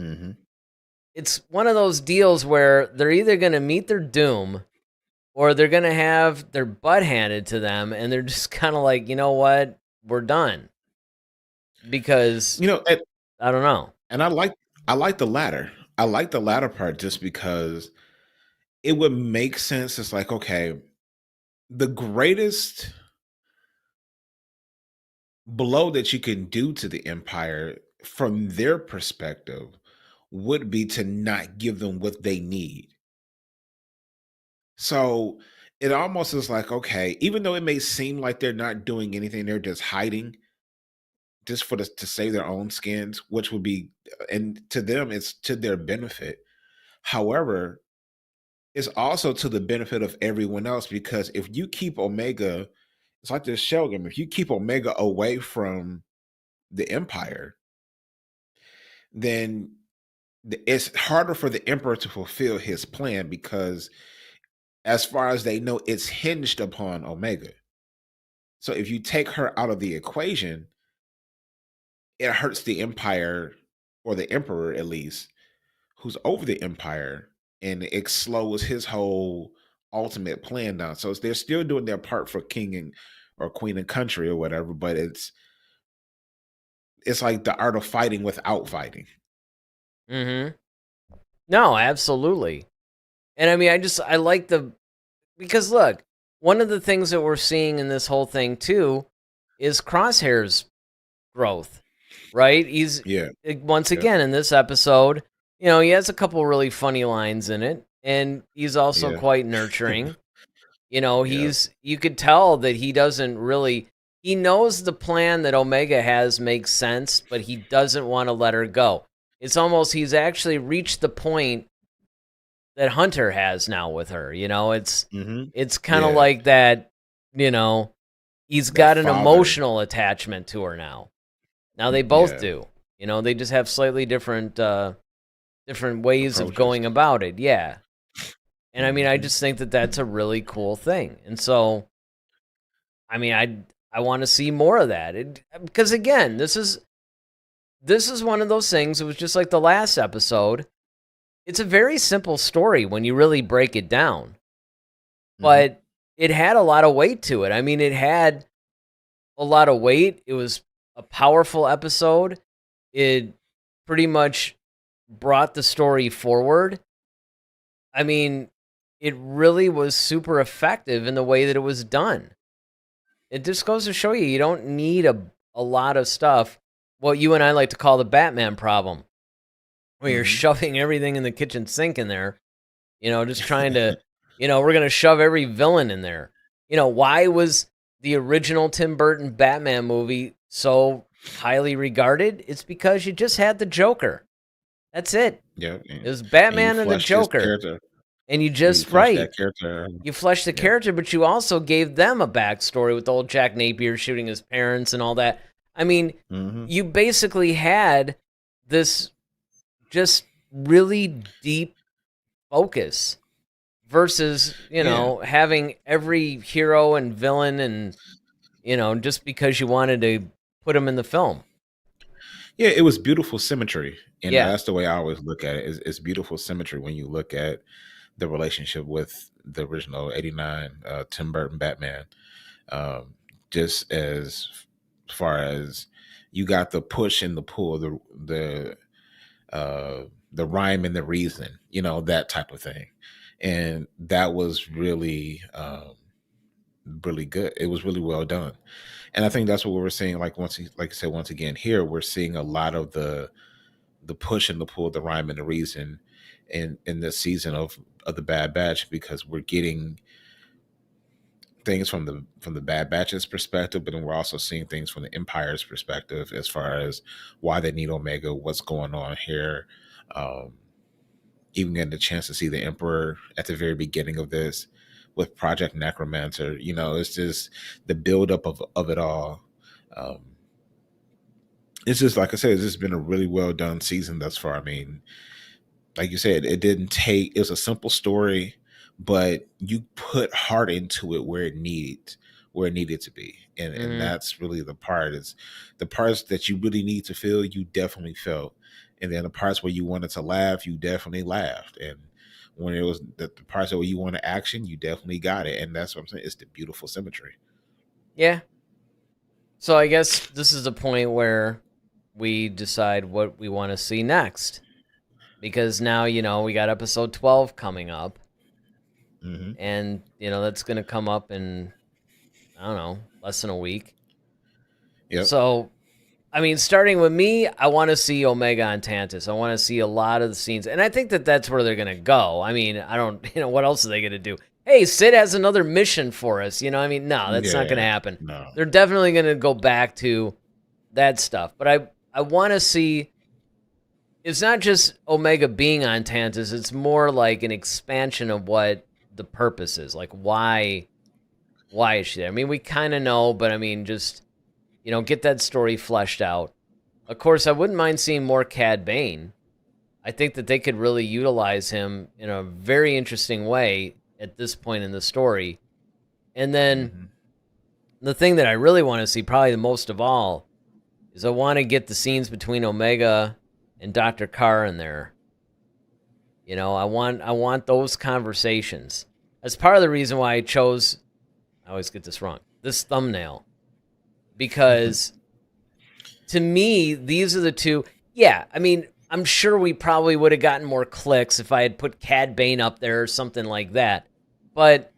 it's one of those deals where they're either going to meet their doom or they're going to have their butt handed to them, and they're just kind of like, you know what? We're done. Because, I don't know. And I like the latter. I like the latter part just because it would make sense. It's like, okay, the greatest blow that you can do to the Empire from their perspective would be to not give them what they need. So it almost is like, okay, even though it may seem like they're not doing anything, they're just hiding just to save their own skins, which would be, and to them, it's to their benefit. However, it's also to the benefit of everyone else, because if you keep Omega, it's like this shell game. If you keep Omega away from the Empire, then it's harder for the Emperor to fulfill his plan, because as far as they know, it's hinged upon Omega. So if you take her out of the equation, it hurts the Empire, or the Emperor at least, who's over the Empire, and it slows his whole ultimate plan down. So they're still doing their part for King and or Queen and Country or whatever, but it's like the art of fighting without fighting. No, absolutely. And I mean, I like because look, one of the things that we're seeing in this whole thing too is Crosshair's growth, right? He's once again in this episode, he has a couple really funny lines in it, and he's also quite nurturing. You could tell that he doesn't really, he knows the plan that Omega has makes sense, but he doesn't want to let her go. It's almost, he's actually reached the point that Hunter has now with her. You know, it's kind of Yeah. like that. You know, he's That got an father. emotional attachment to her now. Now they both do. You know, they just have slightly different ways of going about it. Yeah. And I mean, I just think that that's a really cool thing. And so, I mean, I want to see more of that. Because again, this is one of those things. It was just like the last episode. It's a very simple story when you really break it down. But it had a lot of weight to it. I mean, it had a lot of weight. It was a powerful episode. It pretty much brought the story forward. I mean, it really was super effective in the way that it was done. It just goes to show you don't need a lot of stuff. What you and I like to call the Batman problem, where you're shoving everything in the kitchen sink in there, you know, just trying to, you know, we're going to shove every villain in there. You know, why was the original Tim Burton Batman movie so highly regarded? It's because you just had the Joker. That's it. Yeah. It was Batman and the Joker. And you just, you fleshed the character, but you also gave them a backstory with old Jack Napier shooting his parents and all that. I mean, you basically had this just really deep focus versus, you know, having every hero and villain and, you know, just because you wanted to put them in the film. Yeah, it was beautiful symmetry. And that's the way I always look at it. It's beautiful symmetry when you look at the relationship with the original 89 Tim Burton Batman. Just as far as you got the push and the pull, the rhyme and the reason, you know, that type of thing. And that was really really good. It was really well done. And I think that's what we're seeing. Like I said, once again, here we're seeing a lot of the push and the pull, the rhyme and the reason in this season of the Bad Batch, because we're getting things from the Bad Batch's perspective, but then we're also seeing things from the Empire's perspective as far as why they need Omega, what's going on here. Even getting the chance to see the Emperor at the very beginning of this with Project Necromancer, you know, it's just the buildup of it all. It's just, like I said, it's just been a really well done season thus far. I mean, like you said, it was a simple story, but you put heart into it where it needed to be. And that's really the part. Is the parts that you really need to feel, you definitely felt. And then the parts where you wanted to laugh, you definitely laughed. And when it was the parts where you wanted action, you definitely got it. And that's what I'm saying. It's the beautiful symmetry. Yeah. So I guess this is the point where we decide what we want to see next. Because now, you know, we got episode 12 coming up. And, you know, that's going to come up in, I don't know, less than a week. Yep. So, I mean, starting with me, I want to see Omega on Tantus. I want to see a lot of the scenes. And I think that that's where they're going to go. I mean, what else are they going to do? Hey, Sid has another mission for us. You know, I mean, no, that's not going to happen. No. They're definitely going to go back to that stuff. But I want to see, it's not just Omega being on Tantus. It's more like an expansion of what the purpose is. Like, why is she there? I mean, we kind of know, but I mean, just, you know, get that story fleshed out. Of course, I wouldn't mind seeing more Cad Bane. I think that they could really utilize him in a very interesting way at this point in the story. And then the thing that I really want to see, probably the most of all, is I want to get the scenes between Omega and Dr. Carr in there. You know, I want those conversations. That's part of the reason why I chose, I always get this wrong, this thumbnail. Because to me, these are the two. Yeah, I mean, I'm sure we probably would have gotten more clicks if I had put Cad Bane up there or something like that. But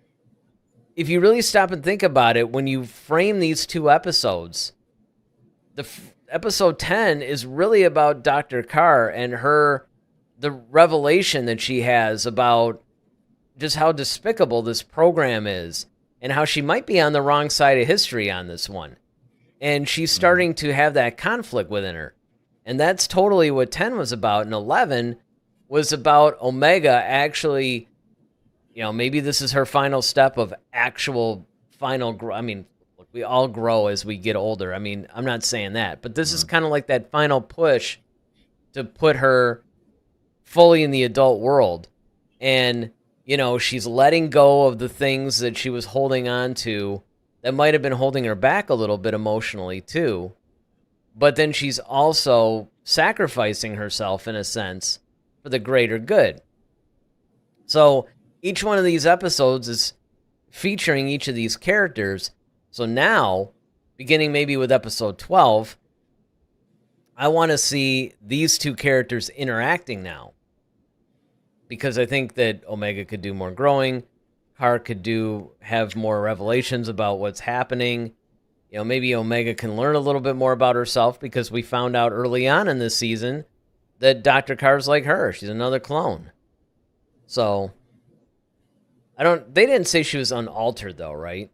if you really stop and think about it, when you frame these two episodes, episode 10 is really about Dr. Carr and the revelation that she has about just how despicable this program is and how she might be on the wrong side of history on this one. And she's starting to have that conflict within her. And that's totally what 10 was about. And 11 was about Omega actually, maybe this is her final step of actual final growth. I mean, look, we all grow as we get older. I mean, I'm not saying that, but this is kind of like that final push to put her fully in the adult world. And, she's letting go of the things that she was holding on to that might have been holding her back a little bit emotionally, too. But then she's also sacrificing herself, in a sense, for the greater good. So each one of these episodes is featuring each of these characters. So now, beginning maybe with episode 12, I want to see these two characters interacting now. Because I think that Omega could do more growing. Car could have more revelations about what's happening. Maybe Omega can learn a little bit more about herself, because we found out early on in this season that Dr. Carr's like her. She's another clone. So they didn't say she was unaltered though, right?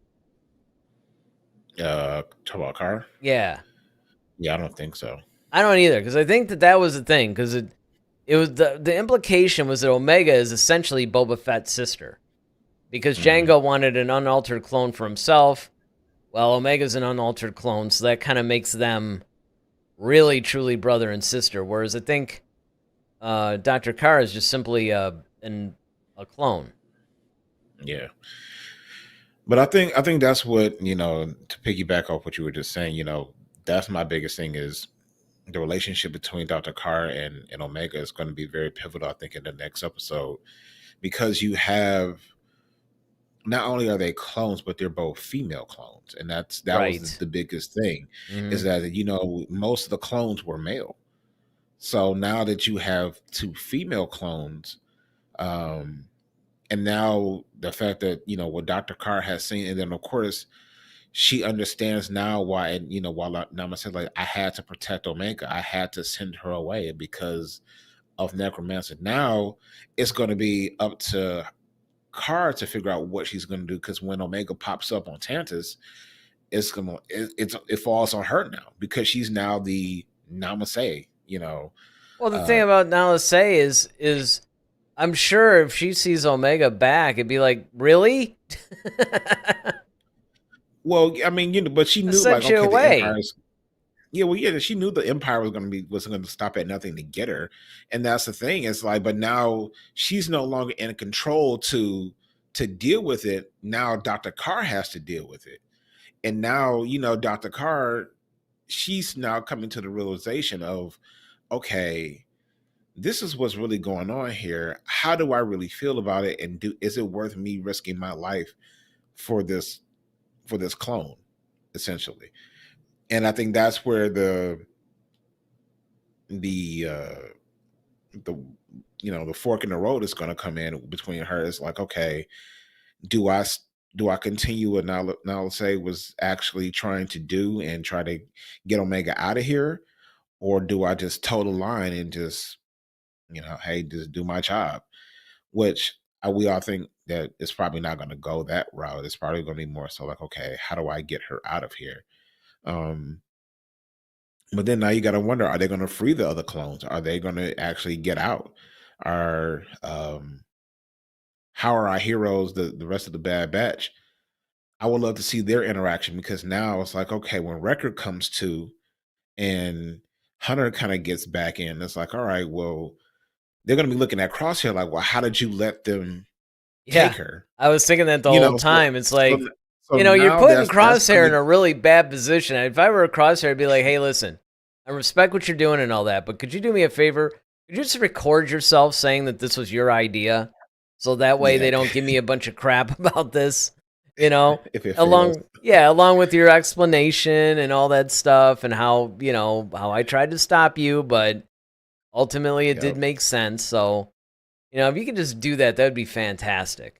Talk about Car? Yeah. Yeah, I don't think so. I don't either, because I think that was the thing, because it was the implication was that Omega is essentially Boba Fett's sister, because Jango wanted an unaltered clone for himself. Well, Omega's an unaltered clone, so that kind of makes them really, truly brother and sister. Whereas I think Dr. Carr is just simply a clone. Yeah, but I think that's what, to piggyback off what you were just saying. That's my biggest thing is the relationship between Dr. Carr and Omega is going to be very pivotal, I think, in the next episode, because you have, not only are they clones, but they're both female clones. And that Right. was the biggest thing, is that, most of the clones were male. So now that you have two female clones, and now the fact that, what Dr. Carr has seen, and then of course she understands now why, and while Nama said, like, I had to protect Omega, I had to send her away because of Necromancer. Now it's going to be up to Carr to figure out what she's going to do, because when Omega pops up on Tantus, it falls on her now, because she's now the Namaste. Well, the thing about Namaste is I'm sure if she sees Omega back, it'd be like, really? Well, I mean, but she knew, like, okay, the Empire's. Yeah, well, yeah, she knew the Empire wasn't going to stop at nothing to get her, and that's the thing. It's like, but now she's no longer in control to deal with it. Now Dr. Carr has to deal with it, and now Dr. Carr, she's now coming to the realization of, okay, this is what's really going on here. How do I really feel about it, and is it worth me risking my life for this clone, essentially? And I think that's where the fork in the road is going to come in between her. It's like, okay, do I continue what Nalase was actually trying to do and try to get Omega out of here, or do I just toe the line and just, hey, just do my job? Which we all think that it's probably not going to go that route. It's probably going to be more so like, okay, how do I get her out of here? But then now you got to wonder, are they going to free the other clones? Are they going to actually get out? How are our heroes, the rest of the Bad Batch? I would love to see their interaction, because now it's like, okay, when Wrecker comes to and Hunter kind of gets back in, it's like, all right, well, they're going to be looking at Crosshair like, well, how did you let them take her? I was thinking that the whole time. It's like, you're putting Crosshair in a really bad position. If I were a Crosshair, I'd be like, hey, listen, I respect what you're doing and all that, but could you do me a favor? Could you just record yourself saying that this was your idea, so that way they don't give me a bunch of crap about this, along with your explanation and all that stuff, and how I tried to stop you, but ultimately it did make sense. So, if you could just do that, that'd be fantastic.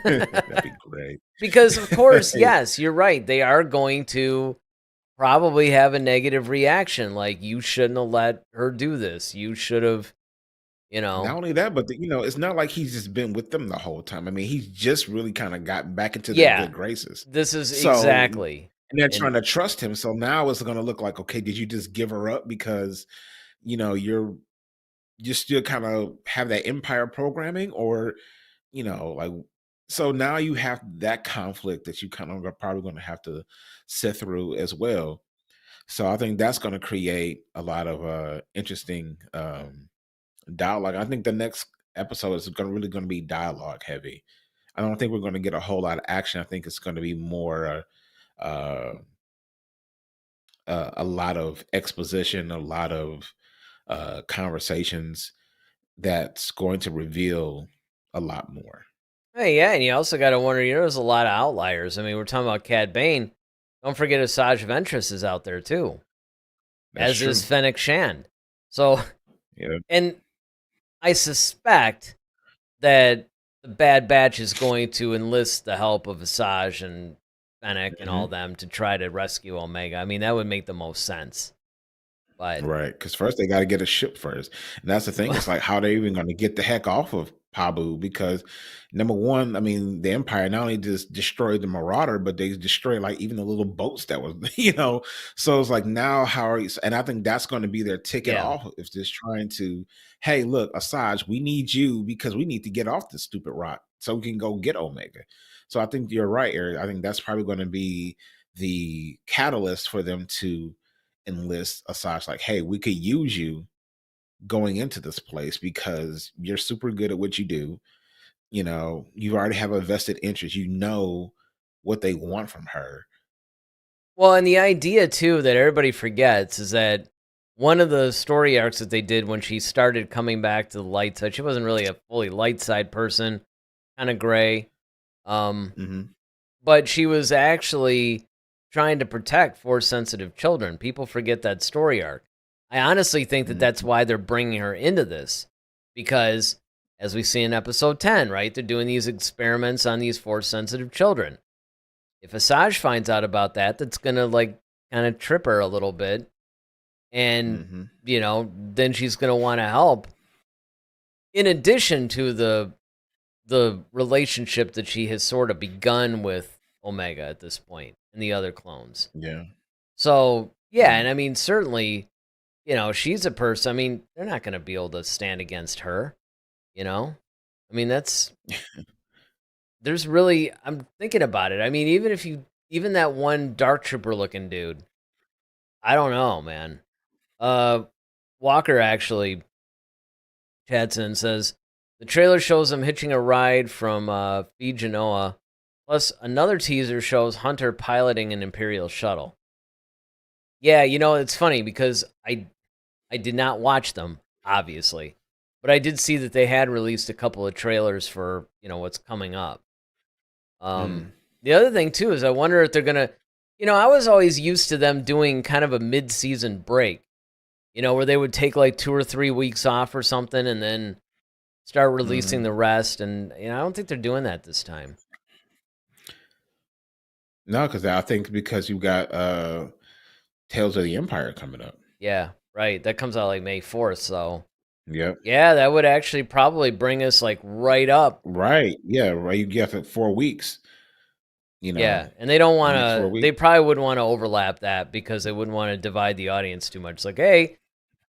That'd be great. Because of course, yes, you're right. They are going to probably have a negative reaction. Like, you shouldn't have let her do this. You should have, Not only that, but it's not like he's just been with them the whole time. I mean, he's just really kind of gotten back into their good graces. This is exactly. And they're trying to trust him. So now it's going to look like, okay, did you just give her up because, you're you still kind of have that Empire programming, or like, so now you have that conflict that you kind of are probably going to have to sit through as well. So I think that's going to create a lot of interesting dialogue. I think the next episode is really going to be dialogue heavy. I don't think we're going to get a whole lot of action. I think it's going to be more uh, a lot of exposition, a lot of conversations that's going to reveal a lot more. Hey, yeah, and you also got to wonder, there's a lot of outliers. I mean, we're talking about Cad Bane. Don't forget Asajj Ventress is out there too, That's as true. is Fennec Shand. So, Yeah. and I suspect that the Bad Batch is going to enlist the help of Asajj and Fennec and all them to try to rescue Omega. I mean, that would make the most sense. But right, because first they got to get a ship first, and that's the thing. It's like, how are they even going to get the heck off of Pabu? Because number one, I mean, the Empire not only just destroyed the Marauder, but they destroyed like even the little boats that was, So it's like, now how are you? And I think that's going to be their ticket off. If just trying to, hey, look, Asajj, we need you because we need to get off this stupid rock so we can go get Omega. So I think you're right, Eric. I think that's probably going to be the catalyst for them to enlist Asajj, like, hey, we could use you going into this place because you're super good at what you do. You already have a vested interest. What they want from her. Well, and the idea too that everybody forgets is that one of the story arcs that they did when she started coming back to the light side, she wasn't really a fully light side person, kind of gray. But she was actually trying to protect Force-sensitive children. People forget that story arc. I honestly think that that's why they're bringing her into this. Because, as we see in episode 10, right, they're doing these experiments on these Force-sensitive children. If Asajj finds out about that, that's going to, like, kind of trip her a little bit. And, then she's going to want to help. In addition to the relationship that she has sort of begun with Omega at this point and the other clones. Yeah. So, yeah, and I mean, certainly, she's a person. I mean, they're not going to be able to stand against her, I mean, there's really, I'm thinking about it. I mean, even that one Dark Trooper looking dude, I don't know, man. Walker actually, Chadson says, the trailer shows him hitching a ride from Fee Genoa. Plus, another teaser shows Hunter piloting an Imperial shuttle. Yeah, it's funny because I did not watch them, obviously. But I did see that they had released a couple of trailers for, what's coming up. The other thing, too, is I wonder if they're going to... I was always used to them doing kind of a mid-season break. Where they would take like 2 or 3 weeks off or something and then start releasing the rest. And I don't think they're doing that this time. No, because you got Tales of the Empire coming up. Yeah, right. That comes out like May 4th, so... Yep. Yeah, that would actually probably bring us like right up. Right. Yeah, right. You get it 4 weeks. Yeah, and they don't want to... They probably wouldn't want to overlap that because they wouldn't want to divide the audience too much. It's like, hey...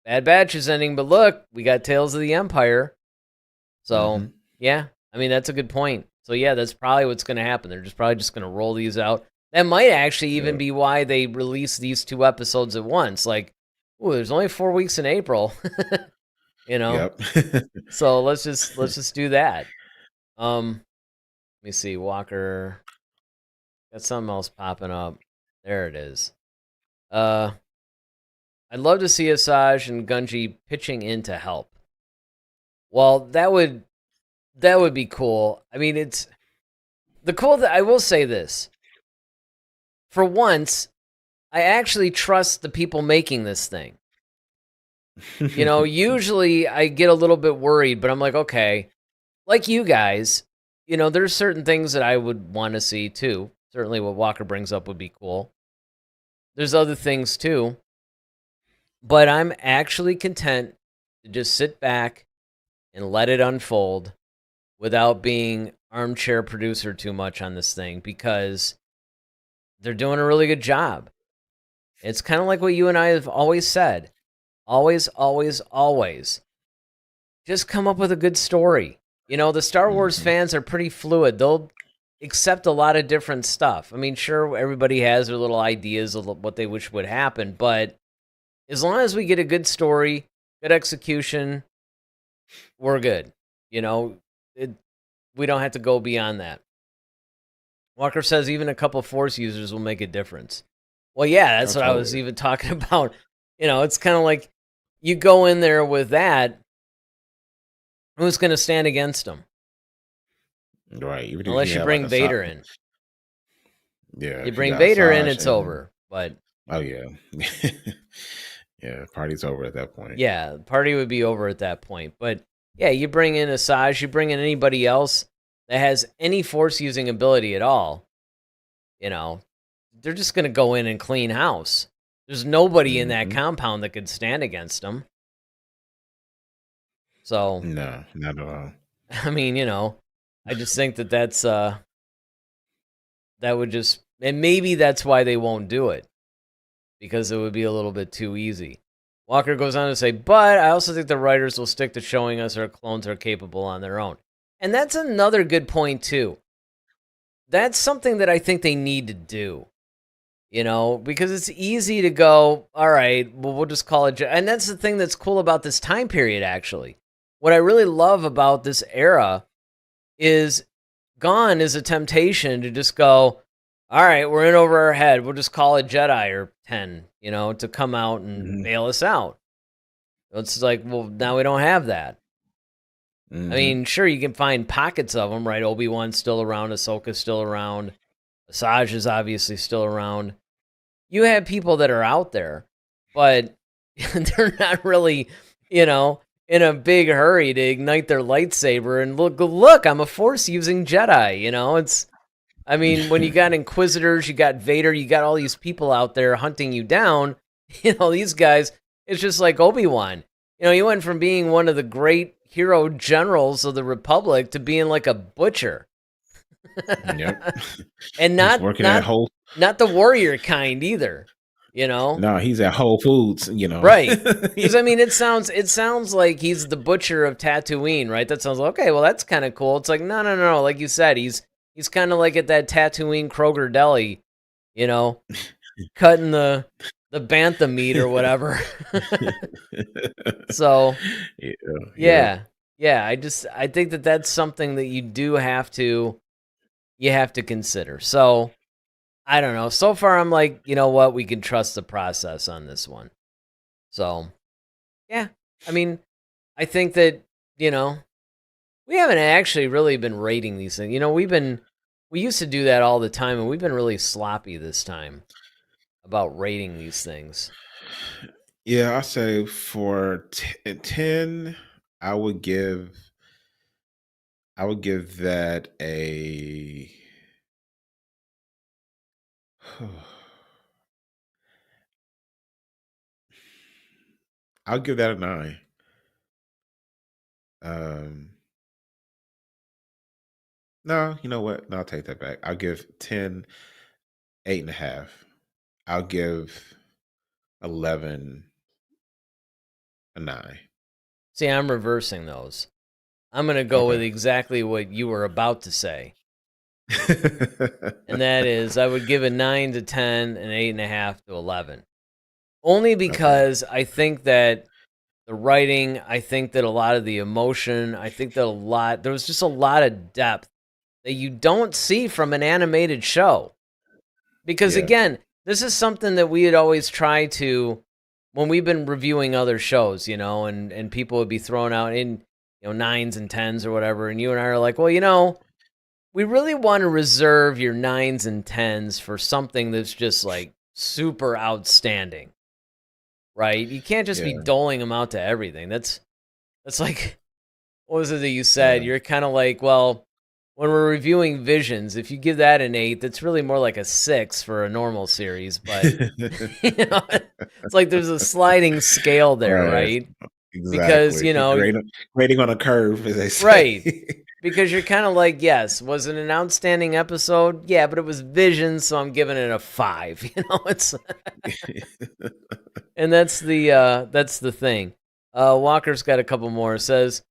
Bad Batch is ending, but look, we got Tales of the Empire. So, yeah, I mean, that's a good point. So, yeah, that's probably what's going to happen. They're probably just going to roll these out. That might actually even be why they release these 2 episodes at once. Like, ooh, there's only 4 weeks in April. Yep. So let's just do that. Let me see, Walker. Got something else popping up. There it is. I'd love to see Asajj and Gunji pitching in to help. Well, that would be cool. I mean, it's the cool that I will say this. For once, I actually trust the people making this thing. Usually I get a little bit worried, but I'm like, okay, like you guys, there's certain things that I would want to see too. Certainly what Walker brings up would be cool. There's other things too. But I'm actually content to just sit back and let it unfold without being armchair producer too much on this thing because they're doing a really good job. It's kind of like what you and I have always said. Always, always, always. just come up with a good story. The Star Wars fans are pretty fluid. They'll accept a lot of different stuff. I mean, sure, everybody has their little ideas of what they wish would happen, but as long as we get a good story, good execution, we're good. We don't have to go beyond that. Walker says even a couple Force users will make a difference. Well, yeah, that's what I was even talking about. It's kind of like you go in there with that, who's going to stand against them? Right. Unless you bring Vader in. Yeah. You bring Vader in, it's over. But oh, yeah. Yeah, party's over at that point. Yeah, the party would be over at that point. But yeah, you bring in Asajj, you bring in anybody else that has any Force using ability at all, they're just going to go in and clean house. There's nobody in that compound that could stand against them. So no, not at all. I mean, I just think that's that would just, and maybe that's why they won't do it, because it would be a little bit too easy. Walker goes on to say, but I also think the writers will stick to showing us our clones are capable on their own. And that's another good point, too. That's something that I think they need to do. Because it's easy to go, all right, well, we'll just call it. And that's the thing that's cool about this time period, actually. What I really love about this era is gone is a temptation to just go, all right, we're in over our head. We'll just call it Jedi or 10, to come out and bail us out. It's like, well, now we don't have that. I mean, sure, you can find pockets of them, right? Obi-Wan's still around. Ahsoka's still around. Asajj is obviously still around. You have people that are out there, but they're not really, in a big hurry to ignite their lightsaber and look, I'm a Force-using Jedi, it's... I mean, when you got Inquisitors, you got Vader, you got all these people out there hunting you down, these guys, it's just like Obi-Wan. He went from being one of the great hero generals of the Republic to being like a butcher. Yep. And not the warrior kind either, No, he's at Whole Foods, Right. Because, I mean, it sounds like he's the butcher of Tatooine, right? That sounds okay, well, that's kind of cool. It's like, no. Like you said, He's kind of like at that Tatooine Kroger deli, cutting the bantha meat or whatever. So, yeah. I think that's something that you have to consider. So, I don't know. So far, I'm like, you know what? We can trust the process on this one. So, yeah. I mean, I think that, we haven't actually really been rating these things. We used to do that all the time, and we've been really sloppy this time about rating these things. Yeah, I say for 10, I would give that a I'll give that a 9. No, you know what? No, I'll take that back. I'll give 10 8.5. I'll give 11 a 9. See, I'm reversing those. I'm going to go with exactly what you were about to say. And that is, I would give a 9 to 10 and 8.5 to 11. Only because I think that the writing, I think that a lot of the emotion, I think that there was just a lot of depth that you don't see from an animated show. Because again, this is something that we had always tried to, when we've been reviewing other shows, and people would be thrown out in, 9s and 10s or whatever, and you and I are like, well, we really want to reserve your 9s and 10s for something that's just like super outstanding, right? You can't just be doling them out to everything. That's like, what was it that you said? You're kind of like, well, when we're reviewing Visions, if you give that an 8, that's really more like a 6 for a normal series. But it's like there's a sliding scale there, right? Exactly. Because grading on a curve, as they say. Right. Because you're kind of like, yes, was it an outstanding episode? Yeah, but it was Visions, so I'm giving it a 5. It's and that's the thing. Walker's got a couple more. It says,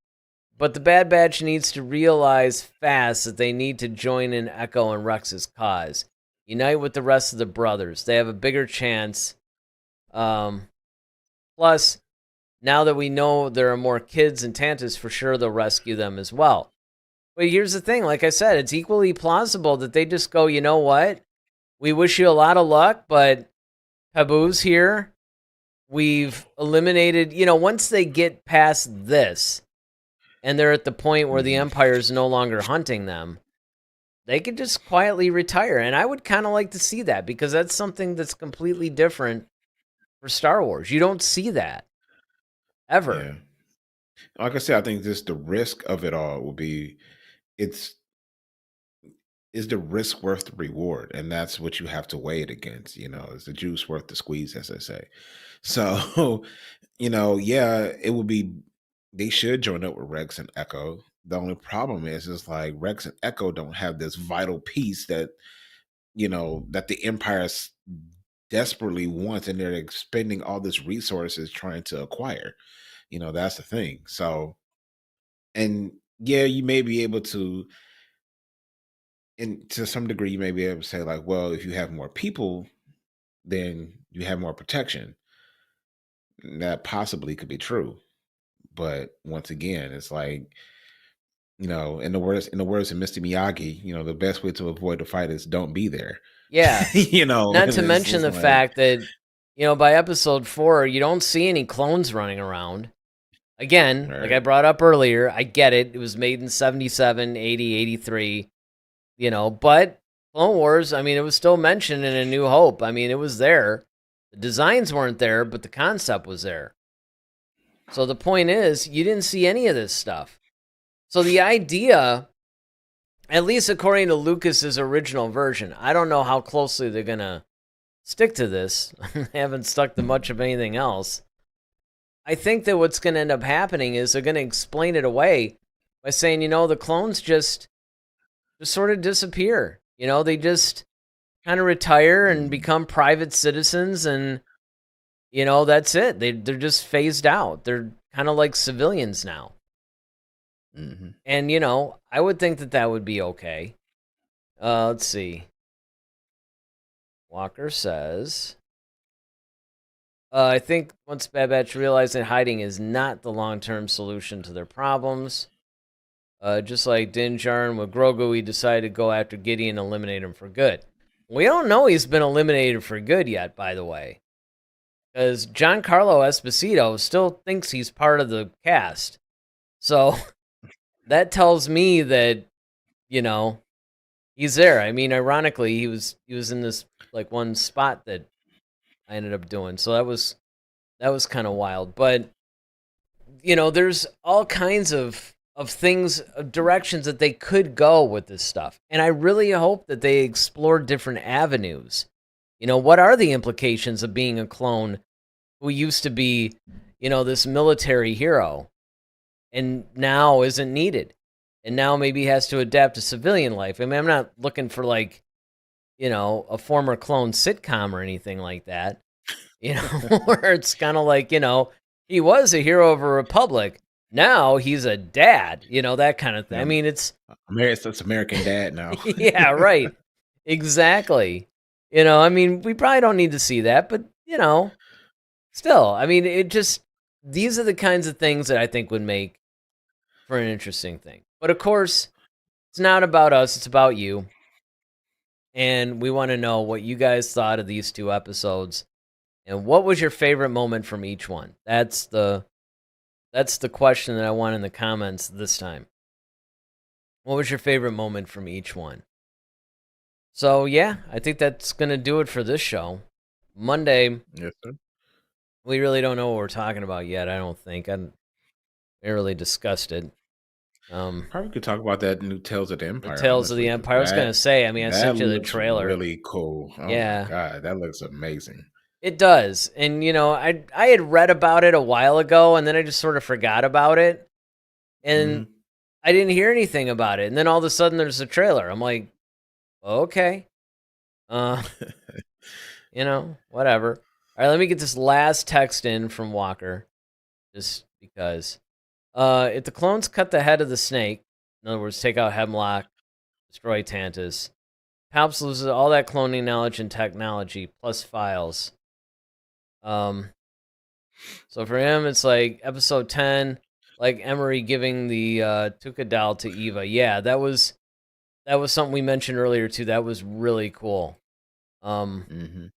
But the Bad Batch needs to realize fast that they need to join in Echo and Rex's cause. Unite with the rest of the brothers. They have a bigger chance. Plus, now that we know there are more kids in Tantus, for sure they'll rescue them as well. But here's the thing, like I said, it's equally plausible that they just go, you know what? We wish you a lot of luck, but Pabu's here. We've eliminated, once they get past this, and they're at the point where the Empire is no longer hunting them, they could just quietly retire. And I would kind of like to see that, because that's something that's completely different for Star Wars. You don't see that ever. Yeah. Like I said, I think just the risk of it all will be, is the risk worth the reward? And that's what you have to weigh it against. Is the juice worth the squeeze, as they say? So, yeah, it would be, they should join up with Rex and Echo. The only problem is like Rex and Echo don't have this vital piece that, that the Empire desperately wants, and they're expending all this resources trying to acquire. That's the thing. So, and yeah, you may be able to, and to some degree, you may be able to say like, well, if you have more people, then you have more protection. That possibly could be true. But once again, it's like, in the words of Mr. Miyagi, the best way to avoid a fight is don't be there. Yeah. Not to mention the fact that, by episode 4, you don't see any clones running around. Again, right. Like I brought up earlier, I get it. It was made in 77, 80, 83, but Clone Wars, it was still mentioned in A New Hope. It was there. The designs weren't there, but the concept was there. So the point is, you didn't see any of this stuff. So the idea, at least according to Lucas's original version, I don't know how closely they're going to stick to this. They haven't stuck to much of anything else. I think that what's going to end up happening is they're going to explain it away by saying, the clones just sort of disappear. They just kind of retire and become private citizens, and that's it. They're just phased out. They're kind of like civilians now. Mm-hmm. And, I would think that would be okay. Let's see. Walker says, I think once Bad Batch realized that hiding is not the long-term solution to their problems, just like Din Djarin with Grogu, he decided to go after Gideon and eliminate him for good. We don't know he's been eliminated for good yet, by the way. Because Giancarlo Esposito still thinks he's part of the cast. So that tells me that, he's there. Ironically, he was in this like one spot that I ended up doing. So that was kind of wild. But, there's all kinds of things, of directions that they could go with this stuff. And I really hope that they explore different avenues. What are the implications of being a clone who used to be, this military hero and now isn't needed, and now maybe has to adapt to civilian life? I'm not looking for like, a former clone sitcom or anything like that, where it's kind of like, he was a hero of a republic. Now he's a dad, that kind of thing. It's American Dad now. Yeah, right. Exactly. We probably don't need to see that, but, still, it just, these are the kinds of things that I think would make for an interesting thing. But of course, it's not about us, it's about you. And we want to know what you guys thought of these 2 episodes, and what was your favorite moment from each one. That's the question that I want in the comments this time. What was your favorite moment from each one? So yeah, I think that's going to do it for this show. Monday. Yes, sir. We really don't know what we're talking about yet, I don't think. I haven't really discussed it. Probably could talk about that new Tales of the Empire. Tales of the Empire. I was going to say, I sent you the trailer. Really cool. Oh yeah. My God, that looks amazing. It does. And, I had read about it a while ago, and then I just sort of forgot about it. And I didn't hear anything about it. And then all of a sudden there's a trailer. I'm like, okay. Whatever. All right, let me get this last text in from Walker, just because. If the clones cut the head of the snake, in other words, take out Hemlock, destroy Tantus, Palps loses all that cloning knowledge and technology, plus files. So for him, it's like episode 10, like Emerie giving the Tuca doll to Eva. Yeah, that was something we mentioned earlier too. That was really cool. You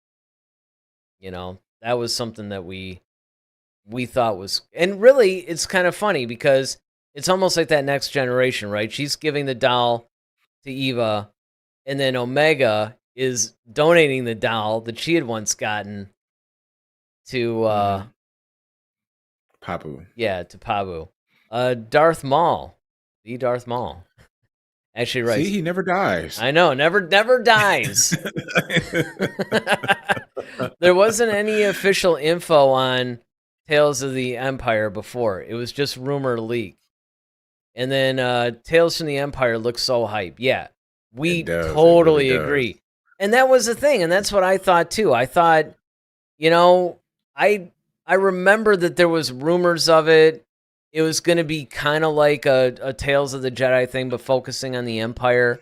know, that was something that we thought was, and really, it's kind of funny because it's almost like that next generation, right? She's giving the doll to Eva, and then Omega is donating the doll that she had once gotten to Pabu. Yeah, to Pabu. Darth Maul. The Darth Maul. Actually writes, see, he never dies. I know, never dies. There wasn't any official info on Tales of the Empire before. It was just rumor leak. And then Tales from the Empire looks so hype. Yeah, we totally agree. And that was the thing, and that's what I thought too. I thought, you know, I remember that there was rumors of it. It was going to be kind of like a Tales of the Jedi thing, but focusing on the Empire.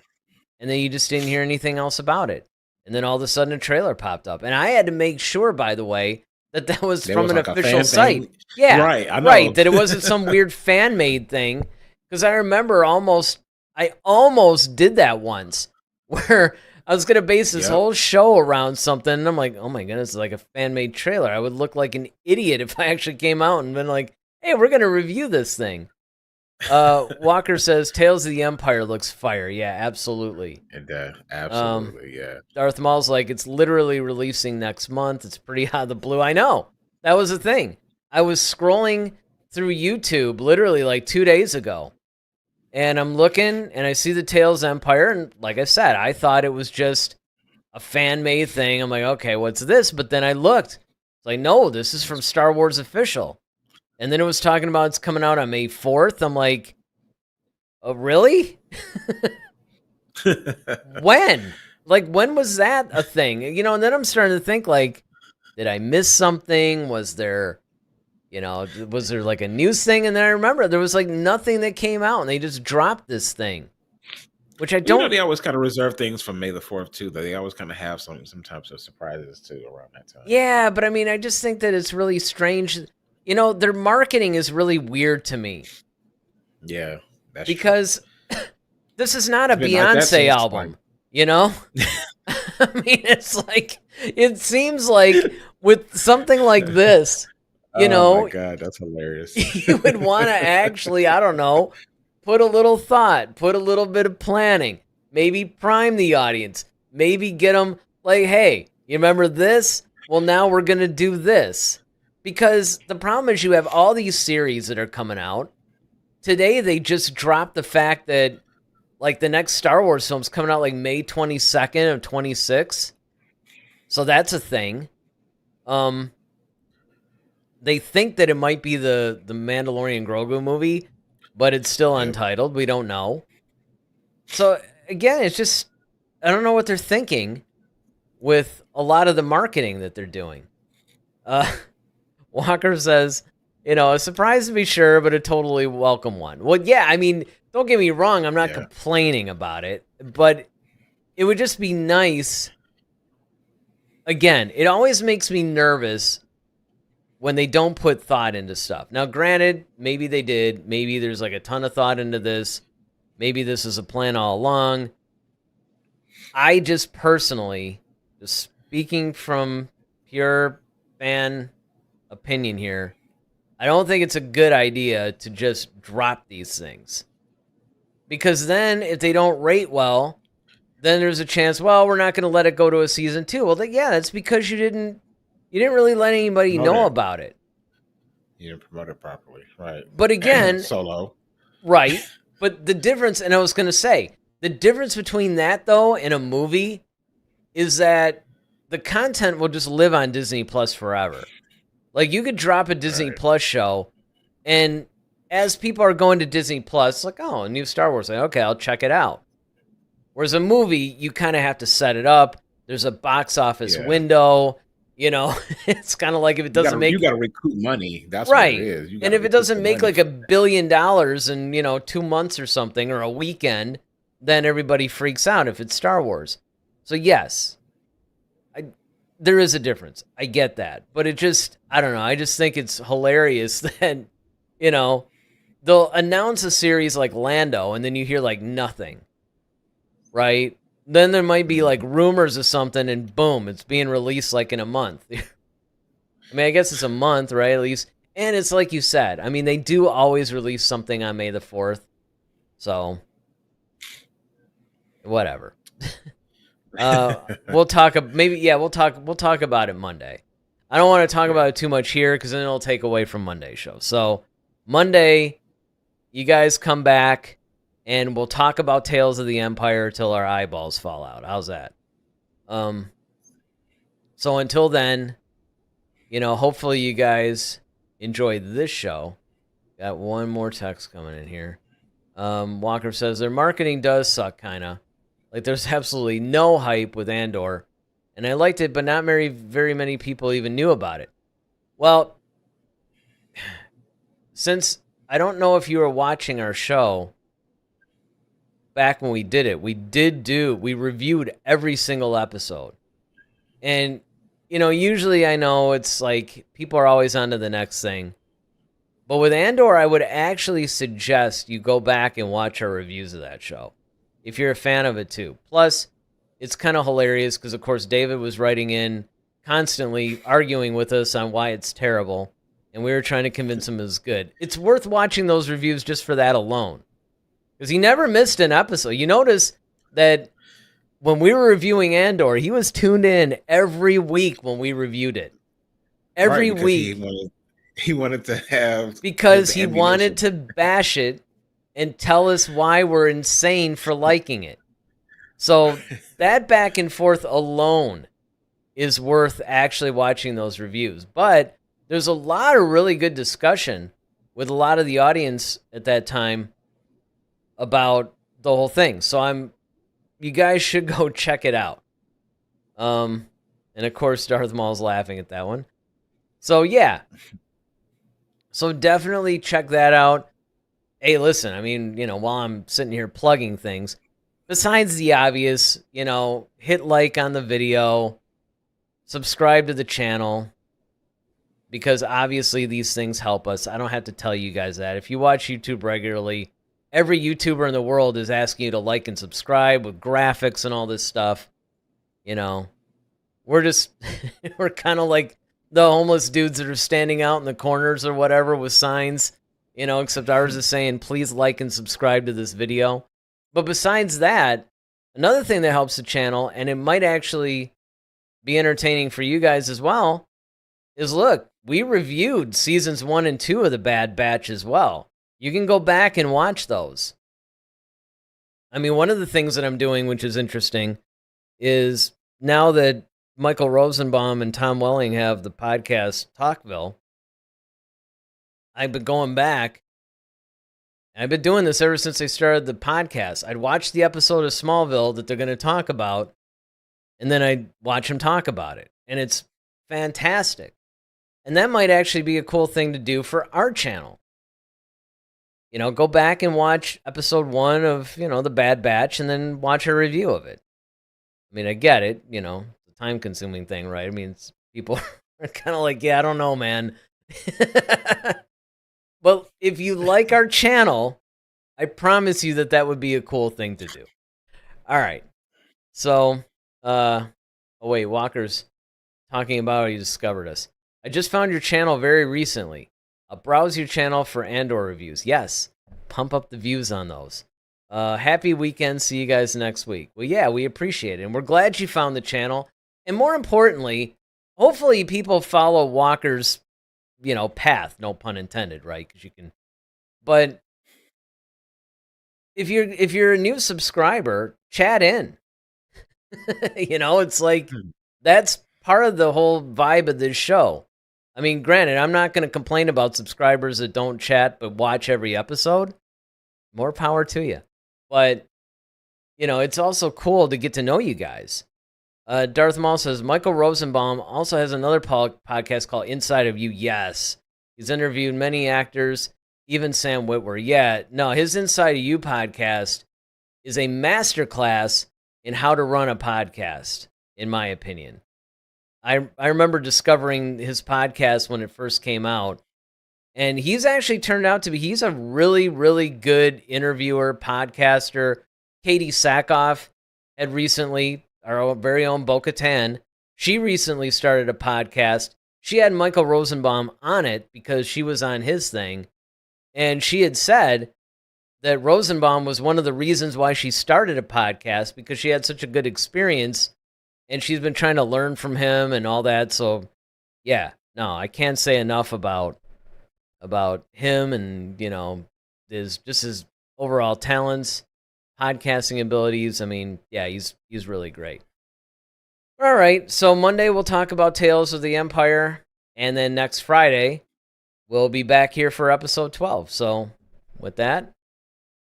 And then you just didn't hear anything else about it. And then all of a sudden a trailer popped up. And I had to make sure, by the way, that was from an official site. Yeah, right, I know. Right, that it wasn't some weird fan-made thing. Because I remember I almost did that once, where I was going to base this whole show around something, and I'm like, oh my goodness, it's like a fan-made trailer. I would look like an idiot if I actually came out and been like, hey, we're going to review this thing. Walker says, Tales of the Empire looks fire. Yeah, absolutely. Absolutely, yeah. Darth Maul's like, it's literally releasing next month. It's pretty out of the blue. I know. That was the thing. I was scrolling through YouTube literally like 2 days ago. And I'm looking, and I see the Tales Empire, and like I said, I thought it was just a fan-made thing. I'm like, okay, what's this? But then I looked. It's like, no, this is from Star Wars Official. And then it was talking about it's coming out on May 4th. I'm like, oh, really? When? Like, when was that a thing? You know, and then I'm starting to think, like, did I miss something? Was there like a news thing? And then I remember there was like nothing that came out, and they just dropped this thing, which I don't. They always kind of reserve things for May the 4th too. Though they always kind of have some types of surprises too around that time. Yeah, but I mean, I just think that it's really strange. You know, their marketing is really weird to me. Yeah, that's because this is not a Beyonce album. You know, I mean, it's like it seems like with something like this. You know, oh my God, that's hilarious. You would want to actually, I don't know, put a little thought, put a little bit of planning, maybe prime the audience, maybe get them like, hey, you remember this? Well, now we're going to do this. Because the problem is you have all these series that are coming out. Today, they just dropped the fact that, like, the next Star Wars film's coming out like May 22nd of 26. So that's a thing. They think that it might be the Mandalorian Grogu movie, but it's still untitled. We don't know. So, again, it's just, I don't know what they're thinking with a lot of the marketing that they're doing. Walker says, you know, a surprise to be sure, but a totally welcome one. Well, yeah, I mean, don't get me wrong. I'm not complaining about it, but it would just be nice. Again, it always makes me nervous when they don't put thought into stuff. Now, granted, maybe they did. Maybe there's like a ton of thought into this. Maybe this is a plan all along. I just personally, just speaking from pure fan opinion here, I don't think it's a good idea to just drop these things. Because then, if they don't rate well, then there's a chance, well, we're not going to let it go to a season 2. Well, that's because you didn't really let anybody know about it. You didn't promote it properly, right? But again, Solo. Right. But the difference, and I was going to say, the difference between that, though, and a movie is that the content will just live on Disney Plus forever. Like, you could drop a Disney Plus show, and as people are going to Disney Plus, like, oh, a new Star Wars, like, okay, I'll check it out. Whereas a movie, you kind of have to set it up. There's a box office window. It's kind of like if it doesn't make... You got to recoup money. That's right. What it is. And if it doesn't make like $1 billion in, 2 months or something, or a weekend, then everybody freaks out if it's Star Wars. So yes, there is a difference. I get that. But it just, I don't know. I just think it's hilarious that, they'll announce a series like Lando and then you hear like nothing, right? Then there might be like rumors of something and boom, it's being released like in a month. I mean, I guess it's a month, right? At least. And it's like you said. I mean, they do always release something on May the 4th. So, whatever. We'll talk about it Monday. I don't want to talk about it too much here because then it'll take away from Monday's show. So, Monday, you guys come back and we'll talk about Tales of the Empire till our eyeballs fall out. How's that? So until then, hopefully you guys enjoy this show. Got one more text coming in here. Walker says, their marketing does suck, kind of. Like, there's absolutely no hype with Andor. And I liked it, but not very many people even knew about it. Well, since I don't know if you were watching our show back when we did it, we reviewed every single episode. And, usually I know it's like people are always on to the next thing. But with Andor, I would actually suggest you go back and watch our reviews of that show, if you're a fan of it too. Plus, it's kind of hilarious because, of course, David was writing in constantly arguing with us on why it's terrible, and we were trying to convince him it was good. It's worth watching those reviews just for that alone, because he never missed an episode. You notice that when we were reviewing Andor, he was tuned in every week when we reviewed it. Every week. He wanted to have... Because he wanted to bash it and tell us why we're insane for liking it. So that back and forth alone is worth actually watching those reviews. But there's a lot of really good discussion with a lot of the audience at that time about the whole thing. So you guys should go check it out. And of course, Darth Maul's laughing at that one. So yeah. So definitely check that out. Hey, listen, I mean, while I'm sitting here plugging things, besides the obvious, hit like on the video, subscribe to the channel, because obviously these things help us. I don't have to tell you guys that. If you watch YouTube regularly, every YouTuber in the world is asking you to like and subscribe with graphics and all this stuff. We're just, we're kind of like the homeless dudes that are standing out in the corners or whatever with signs, except ours is saying, please like and subscribe to this video. But besides that, another thing that helps the channel, and it might actually be entertaining for you guys as well, is look, we reviewed seasons 1 and 2 of The Bad Batch as well. You can go back and watch those. I mean, one of the things that I'm doing, which is interesting, is now that Michael Rosenbaum and Tom Welling have the podcast Talkville, I've been going back. I've been doing this ever since they started the podcast. I'd watch the episode of Smallville that they're going to talk about, and then I'd watch them talk about it. And it's fantastic. And that might actually be a cool thing to do for our channel. Go back and watch episode 1 of, The Bad Batch, and then watch a review of it. I mean, I get it, it's a time-consuming thing, right? I mean, people are kind of like, yeah, I don't know, man. But if you like our channel, I promise you that would be a cool thing to do. All right. So, oh wait, Walker's talking about how he discovered us. I just found your channel very recently. I'll browse your channel for Andor reviews. Yes, pump up the views on those. Happy weekend. See you guys next week. Well, yeah, we appreciate it. And we're glad you found the channel. And more importantly, hopefully people follow Walker's, path. No pun intended, right? Because you can. But if you're a new subscriber, chat in. It's like that's part of the whole vibe of this show. I mean, granted, I'm not going to complain about subscribers that don't chat but watch every episode. More power to you. But, it's also cool to get to know you guys. Darth Maul says, Michael Rosenbaum also has another podcast called Inside of You. Yes. He's interviewed many actors, even Sam Witwer. Yeah, no, his Inside of You podcast is a masterclass in how to run a podcast, in my opinion. I remember discovering his podcast when it first came out, and he's actually turned out to be, he's a really, really good interviewer, podcaster. Katie Sackhoff had recently, our very own Bo-Katan, she recently started a podcast. She had Michael Rosenbaum on it because she was on his thing, and she had said that Rosenbaum was one of the reasons why she started a podcast, because she had such a good experience, and she's been trying to learn from him and all that. So, yeah, no, I can't say enough about him and, you know, his overall talents, podcasting abilities. I mean, yeah, he's really great. All right, so Monday we'll talk about Tales of the Empire, and then next Friday we'll be back here for episode 12. So, with that,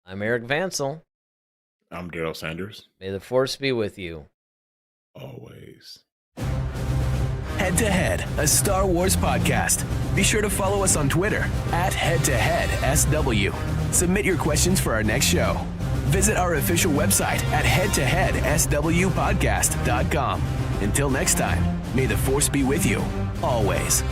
I'm Eric Vansel. I'm Daryl Sanders. May the Force be with you. Always. Head to Head, a Star Wars podcast. Be sure to follow us on Twitter @HeadToHeadSW. Submit your questions for our next show. Visit our official website at headtoheadswpodcast.com. Until next time, may the Force be with you, always.